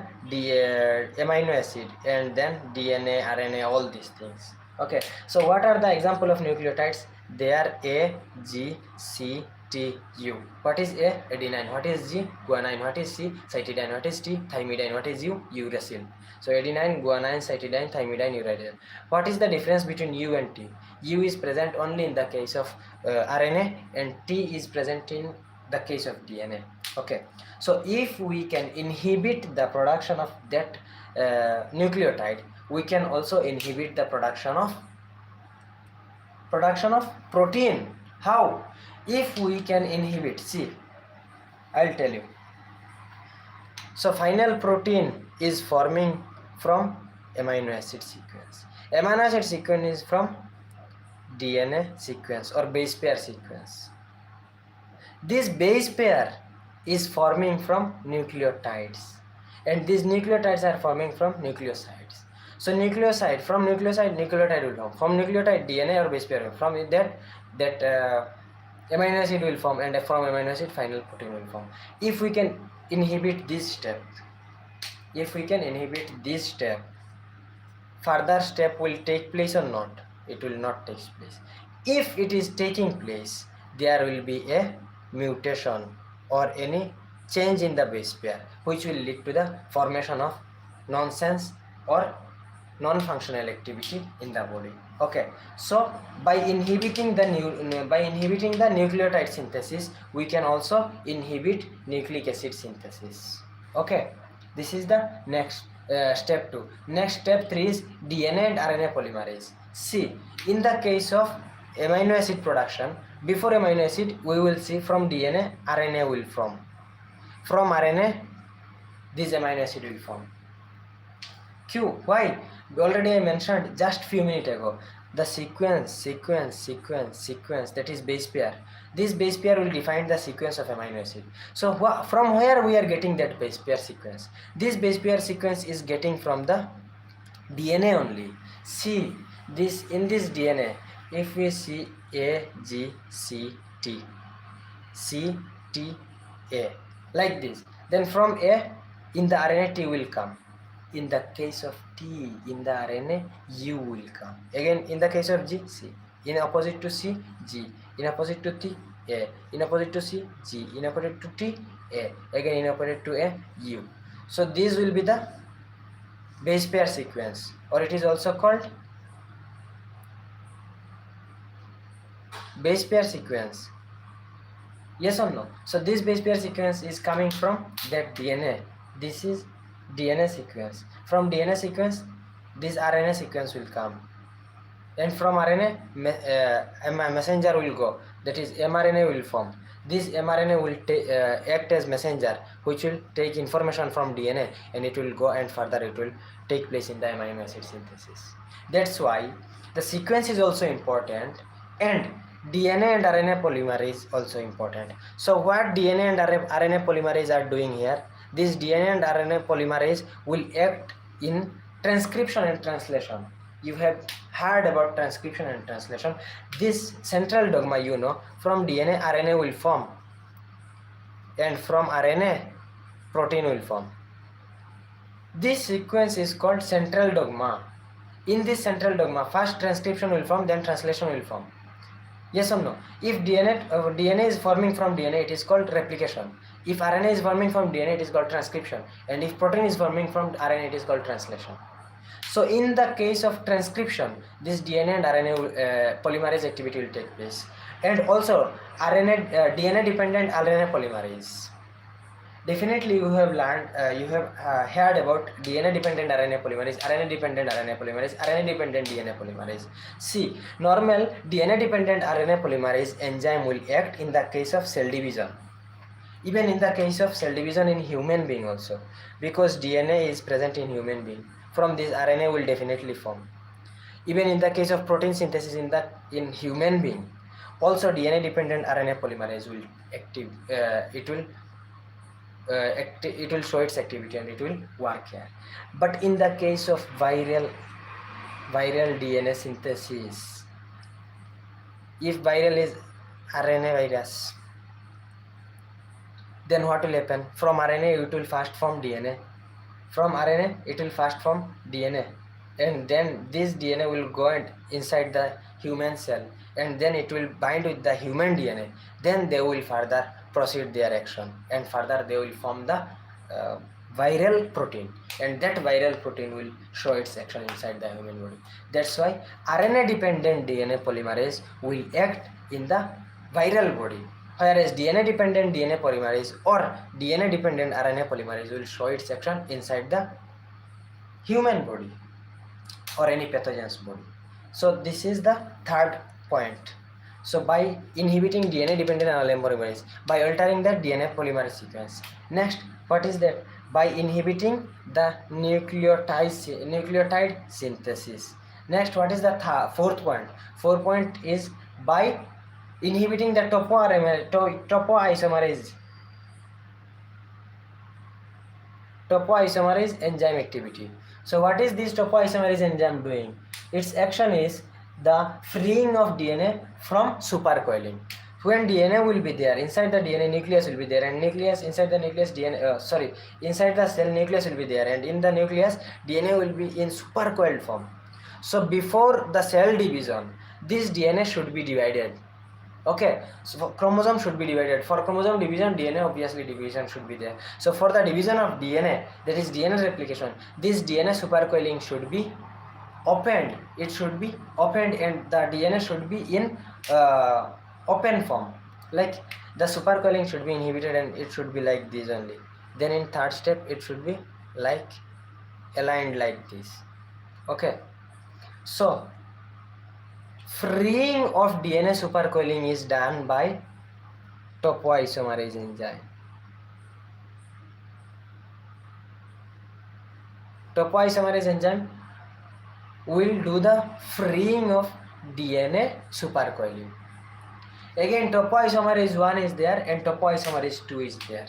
amino acid, and then DNA, RNA, all these things. Okay, so what are the example of nucleotides? They are A, G, C, T, U. What is A? Adenine. What is G? Guanine. What is C? Cytidine. What is T? Thymidine. What is U? Uracil. So adenine, guanine, cytidine, thymidine, uracil. What is the difference between U and T? U is present only in the case of RNA, and T is present in the case of DNA. Okay, so if we can inhibit the production of that nucleotide, we can also inhibit the production of protein. How? If we can inhibit, see, I'll tell you. So final protein is forming from amino acid sequence. Amino acid sequence is from DNA sequence or base pair sequence. This base pair is forming from nucleotides, and these nucleotides are forming from nucleosides. So nucleotide will form. From nucleotide, DNA or base pair will form. That amino acid will form, and from amino acid final protein will form. If we can inhibit this step, further step will take place or not? It will not take place. If it is taking place, there will be a mutation or any change in the base pair, which will lead to the formation of nonsense or non-functional activity in the body. Okay, so by inhibiting the nucleotide synthesis, we can also inhibit nucleic acid synthesis. Okay, this is the next step 2. Next step 3 is DNA and RNA polymerase. See, in the case of amino acid production, before amino acid, we will see from DNA, RNA will form. From RNA, this amino acid will form. Q. Why? Already I mentioned just few minutes ago. The sequence, that is base pair. This base pair will define the sequence of amino acid. So from where we are getting that base pair sequence? This base pair sequence is getting from the DNA only. See, this in this DNA, if we see A, G, C, T, C, T, A, like this, then from A in the RNA T will come. In the case of T, in the RNA, U will come. Again, in the case of G, C. In opposite to C, G. In opposite to T, A. In opposite to C, G. In opposite to T, A. Again, in opposite to A, U. So this will be the base pair sequence, or it is also called base pair sequence. Yes or no? So this base pair sequence is coming from that DNA. This is DNA sequence. From DNA sequence, this RNA sequence will come, and from RNA a messenger will go, that is mRNA will form. This mRNA will act as messenger, which will take information from DNA, and it will go and further it will take place in the amino acid synthesis. That's why the sequence is also important, and DNA and RNA polymerase also important. So what DNA and RNA polymerase are doing here? This DNA and RNA polymerase will act in transcription and translation. You have heard about transcription and translation. This central dogma, you know, from DNA RNA will form, and from RNA protein will form. This sequence is called central dogma. In this central dogma, first transcription will form, then translation will form. Yes or no? If DNA is forming from DNA, it is called replication. If RNA is forming from DNA, it is called transcription. And if protein is forming from RNA, it is called translation. So in the case of transcription, this DNA and RNA polymerase activity will take place. And also DNA dependent RNA polymerase. Definitely, you have heard about DNA dependent RNA polymerase, RNA dependent RNA polymerase, RNA dependent DNA polymerase. See, normal DNA dependent RNA polymerase enzyme will act in the case of cell division, even in the case of cell division in human being also, because DNA is present in human being. From this, RNA will definitely form. Even in the case of protein synthesis in human being, also DNA dependent RNA polymerase will active. It will show its activity and it will work here. But in the case of viral DNA synthesis, if viral is RNA virus, then what will happen? From RNA it will first form DNA. From RNA it will first form DNA, and then this DNA will go inside the human cell, and then it will bind with the human DNA. Then they will further proceed their action, and further they will form the viral protein, and that viral protein will show its action inside the human body. That's why RNA dependent DNA polymerase will act in the viral body, whereas DNA dependent DNA polymerase or DNA dependent RNA polymerase will show its action inside the human body or any pathogen's body. So this is the third point. So by inhibiting DNA dependent RNA polymerase, by altering the DNA polymerase sequence. Next, what is that? By inhibiting the nucleotide synthesis. Next, what is the fourth point? Fourth point is by inhibiting the topoisomerase enzyme activity. So what is this topoisomerase enzyme doing? Its action is the freeing of DNA from supercoiling. When DNA will be there, inside the DNA nucleus will be there, and inside the cell nucleus will be there, and in the nucleus DNA will be in supercoiled form. So before the cell division, this DNA should be divided. Okay, so chromosome should be divided. For chromosome division, DNA obviously division should be there. So for the division of DNA, that is DNA replication, this DNA supercoiling should be opened. It should be opened, and the DNA should be in open form. Like the supercoiling should be inhibited, and it should be like this only. Then in third step, it should be like aligned like this. Okay, so freeing of DNA supercoiling is done by topoisomerase enzyme. Topoisomerase enzyme will do the freeing of DNA supercoiling. Again, topoisomerase 1 is there and topoisomerase 2 is there.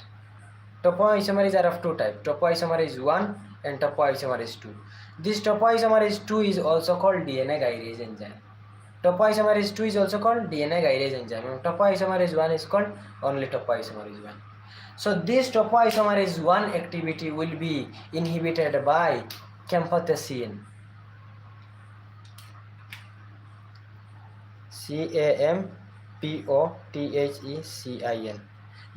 Topoisomerase are of two types, topoisomerase 1 and topoisomerase 2. This topoisomerase 2 is also called DNA gyrase enzyme. Topoisomerase 2 is also called DNA gyrase enzyme. Topoisomerase 1 is called only topoisomerase 1. So this topoisomerase 1 activity will be inhibited by camptothecin. CAMPOTHECIN.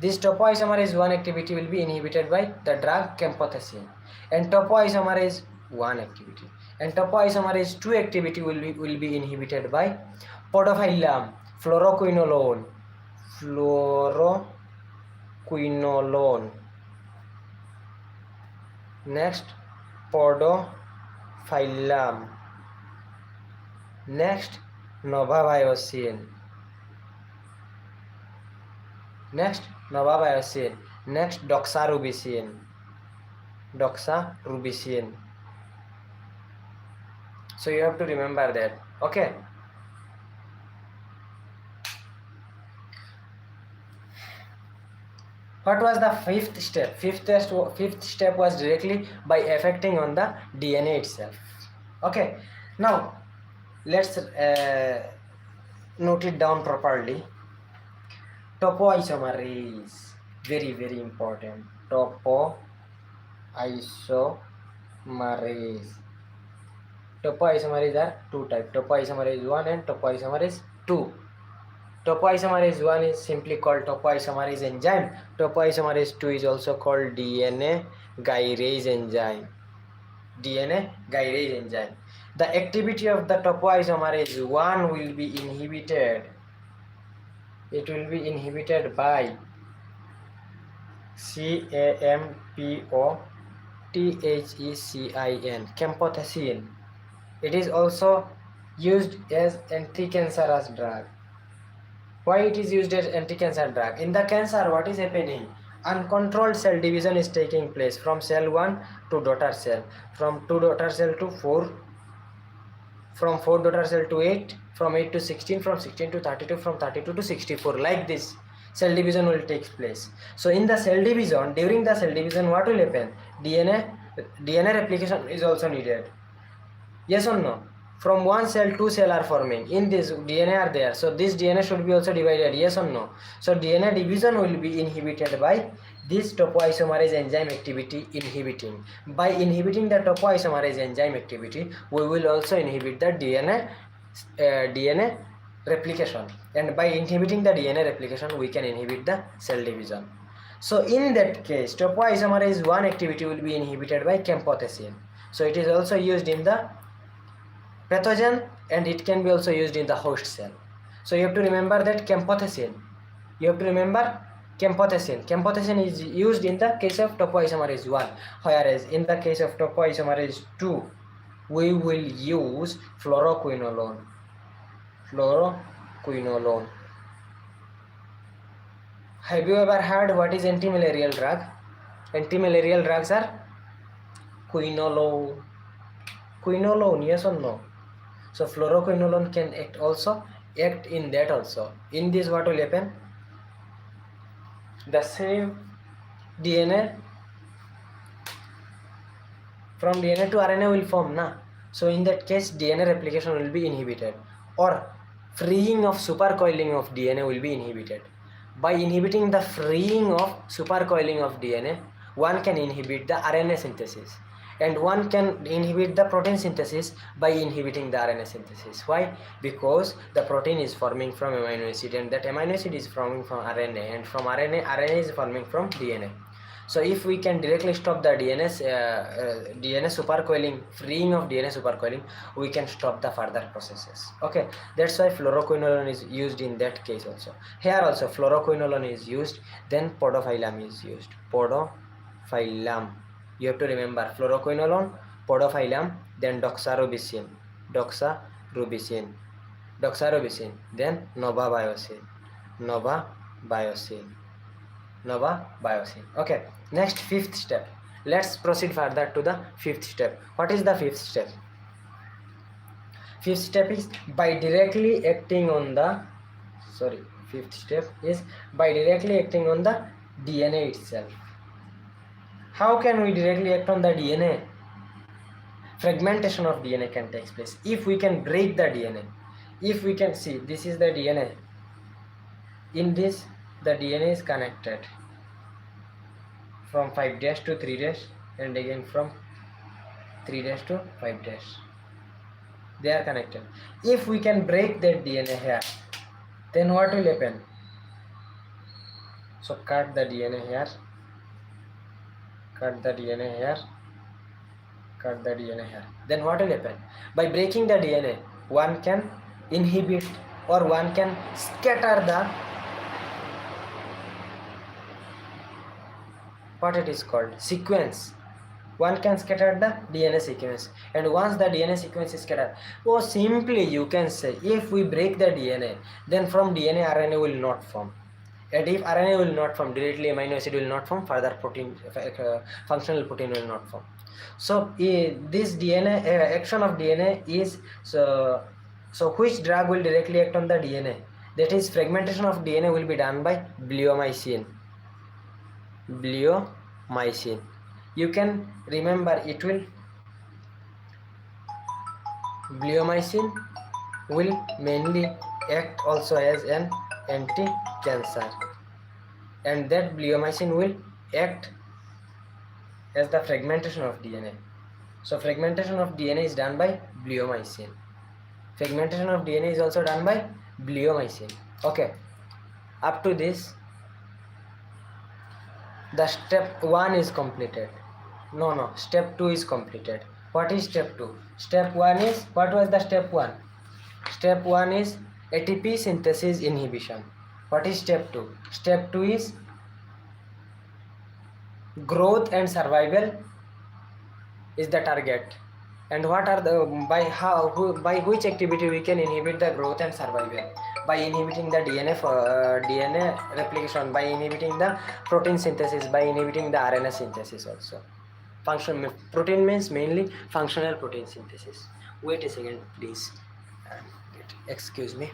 This topoisomerase 1 activity will be inhibited by the drug camptothecin, and topoisomerase 1 activity. And topoisomerase 2 activity will be inhibited by podophyllum, fluoroquinolone. Next, podophyllum. Next, novaviocin. Next, doxorubicin. So you have to remember that. Okay. What was the fifth step? Fifth step was directly by affecting on the DNA itself. Okay. Now let's note it down properly. Topoisomerase, very very important. Topoisomerase are two types, topoisomerase 1 and topoisomerase 2. Topoisomerase 1 is simply called topoisomerase enzyme. Topoisomerase 2 is also called DNA gyrase enzyme. The activity of the topoisomerase 1 will be inhibited it will be inhibited by campotecin, campotecin. It is also used as anti-cancerous drug. Why it is used as anti-cancer drug? In the cancer, what is happening? Uncontrolled cell division is taking place from cell 1 to daughter cell, from 2 daughter cell to 4, from 4 daughter cell to 8, from 8 to 16, from 16 to 32, from 32 to 64. Like this, cell division will take place. So in the cell division, during the cell division, what will happen? DNA replication is also needed. Yes or no? From one cell, two cell are forming. In this, DNA are there. So this DNA should be also divided. Yes or no? So DNA division will be inhibited by this topoisomerase enzyme activity inhibiting. By inhibiting the topoisomerase enzyme activity, we will also inhibit the DNA replication. And by inhibiting the DNA replication, we can inhibit the cell division. So in that case, topoisomerase 1 activity will be inhibited by campotecin. So it is also used in the pathogen and it can be also used in the host cell. So you have to remember that campotecin. You have to remember campotecin. Campotecin is used in the case of topoisomerase 1, whereas in the case of topoisomerase 2, we will use fluoroquinolone. Fluoroquinolone. Have you ever heard what is antimalarial drug? Antimalarial drugs are quinolone. Quinolone, yes or no? So fluoroquinolone can act in that also. In this, what will happen? The same DNA from DNA to RNA will form, na? So in that case, DNA replication will be inhibited, or freeing of supercoiling of DNA will be inhibited. By inhibiting the freeing of supercoiling of DNA, one can inhibit the RNA synthesis. And one can inhibit the protein synthesis by inhibiting the RNA synthesis. Why? Because the protein is forming from amino acid and that amino acid is forming from RNA, and from RNA is forming from DNA. So if we can directly stop the DNA supercoiling, freeing of DNA supercoiling, we can stop the further processes. Okay, that's why fluoroquinolone is used in that case also. Here also fluoroquinolone is used, then podophyllum is used. Podophyllum. You have to remember fluoroquinolone, podophyllum, then doxorubicin, then novabiocin. Okay, next, fifth step. Let's proceed further to the fifth step. What is the fifth step? Fifth step is by directly acting on the DNA itself. How can we directly act on the DNA? Fragmentation of DNA can take place. If we can break the DNA, if we can see, this is the DNA. In this, the DNA is connected from 5' to 3' and again from 3' to 5'. They are connected. If we can break that DNA here, then what will happen? So cut the DNA here, cut the DNA here, cut the DNA here. Then what will happen? By breaking the DNA, one can inhibit or one can scatter the, what it is called, sequence. One can scatter the DNA sequence, and once the DNA sequence is scattered, or simply you can say, if we break the DNA, then from DNA RNA will not form. And if RNA will not form, directly amino acid will not form, further protein, functional protein will not form. So this DNA action of DNA is, so which drug will directly act on the DNA? That is, fragmentation of DNA will be done by bleomycin. You can remember, it will, bleomycin will mainly act also as an anti-cancer, and that bleomycin will act as the fragmentation of DNA. So fragmentation of DNA is done by bleomycin. Fragmentation of DNA is also done by bleomycin. Okay, up to this, the step 1 is completed. No, step 2 is completed. What is step 2? Step 1 is, what was the step 1? Step 1 is ATP synthesis inhibition. What is step 2? Step 2 is growth and survival is the target. And what are the by which activity we can inhibit the growth and survival? By inhibiting the DNA replication, by inhibiting the protein synthesis, by inhibiting the RNA synthesis also. Protein means mainly functional protein synthesis. Wait a second, please. Excuse me.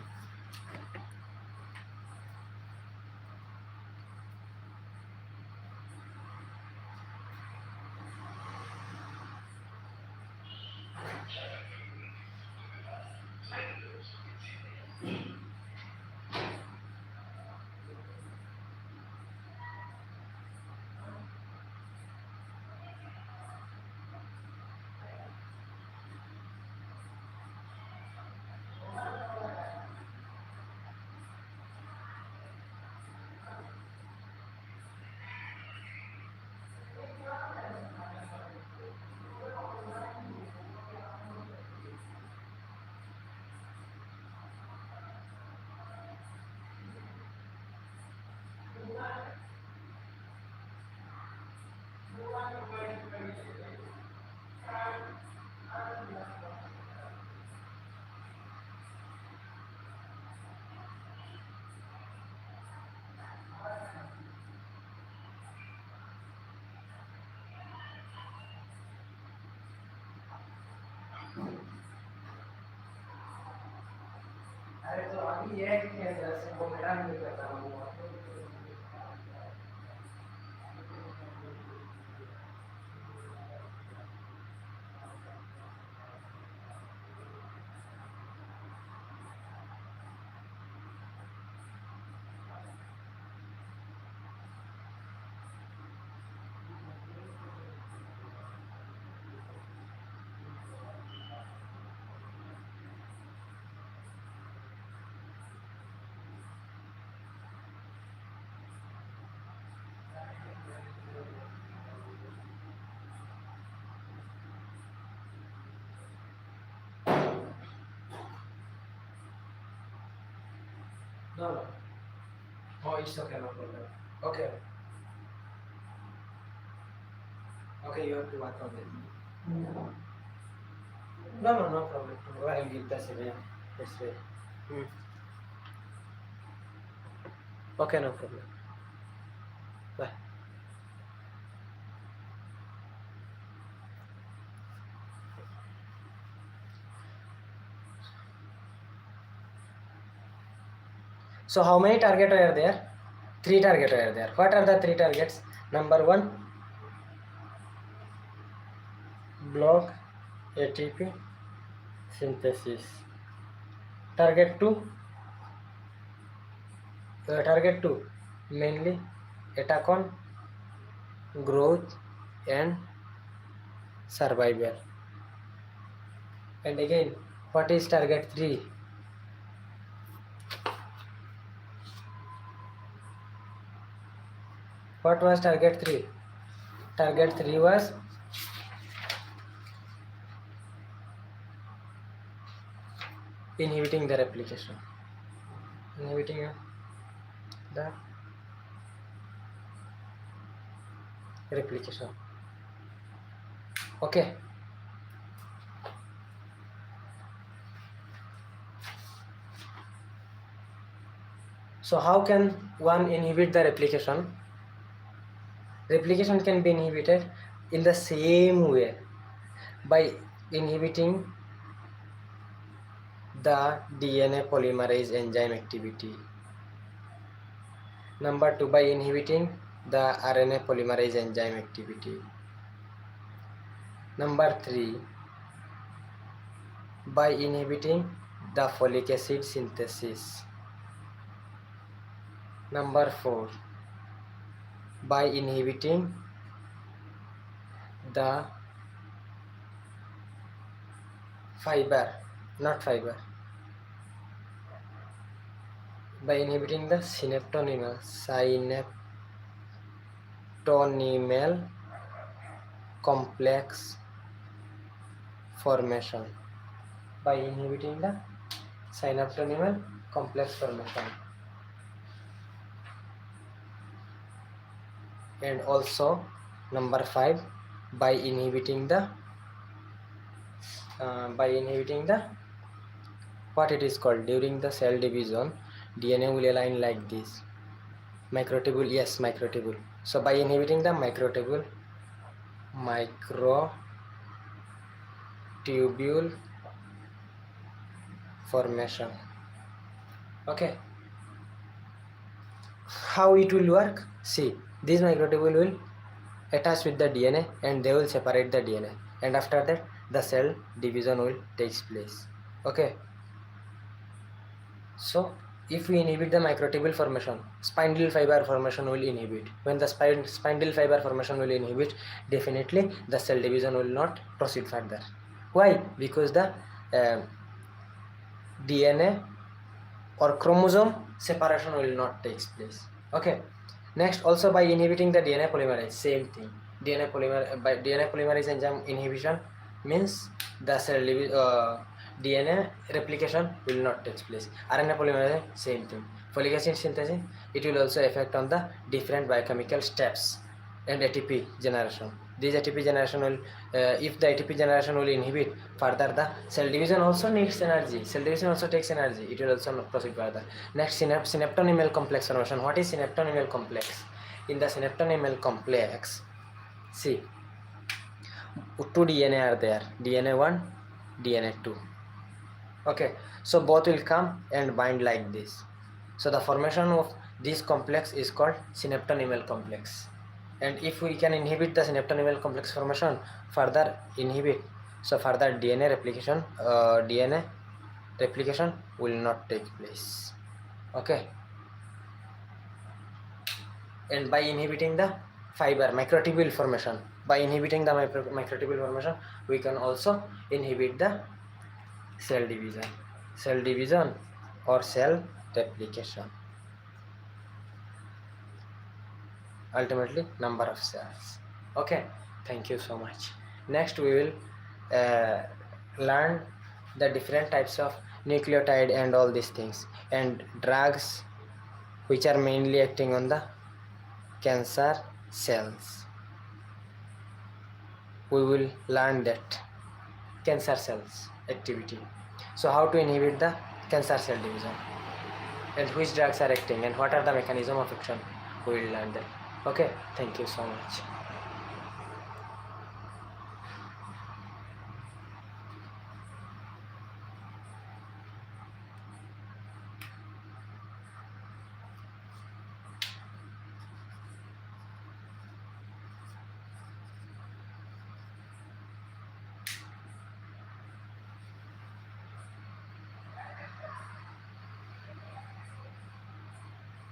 अरे तो अभी ये वो मेरा नहीं करता हूँ No, no. Oh, it's okay, no problem. Okay. Okay, you have to work on it. No, no, no problem. Tomorrow I'll give the same. This way. Okay, no problem. Bye. So how many targets are there? 3 targets are there. What are the 3 targets? Number 1, block ATP synthesis. Target 2, mainly attack on growth and survival. And again, what is target 3? What was target 3? Target 3 was inhibiting the replication. Inhibiting the replication. Okay. So how can one inhibit the replication? Replication can be inhibited in the same way by inhibiting the DNA polymerase enzyme activity. Number 2, by inhibiting the RNA polymerase enzyme activity. Number 3, by inhibiting the folic acid synthesis. Number 4, by inhibiting the by inhibiting the synaptonymal complex formation. By inhibiting the synaptonymal complex formation. And also number 5, by inhibiting the what it is called, during the cell division, DNA will align like this. Microtubule, yes, microtubule. So by inhibiting the microtubule formation. Okay, how it will work? See, this microtubule will attach with the DNA and they will separate the DNA, and after that the cell division will takes place. Okay, so if we inhibit the microtubule formation, spindle fiber formation will inhibit. When the spindle fiber formation will inhibit, definitely the cell division will not proceed further. Why? Because the DNA or chromosome separation will not take place. Okay, next, also by inhibiting the DNA polymerase, same thing. By DNA polymerase enzyme inhibition means the DNA replication will not take place. RNA polymerase, same thing. Folic acid synthesis, it will also affect on the different biochemical steps and ATP generation. This ATP generation will, if the ATP generation will inhibit further, the cell division also needs energy. Cell division also takes energy. It will also not proceed further. Next, synaptonymal complex formation. What is synaptonymal complex? In the synaptonymal complex, see, 2 DNA are there. DNA 1, DNA 2. Okay, so both will come and bind like this. So the formation of this complex is called synaptonymal complex. And if we can inhibit the synaptonymal complex formation, further DNA replication will not take place. Okay, and by inhibiting the microtubule formation, we can also inhibit the cell division or cell replication, ultimately number of cells. Okay, thank you so much. Next we will learn the different types of nucleotide and all these things, and drugs which are mainly acting on the cancer cells. We will learn that cancer cells activity. So how to inhibit the cancer cell division, and which drugs are acting, and what are the mechanism of action, we will learn that. Okay, thank you so much.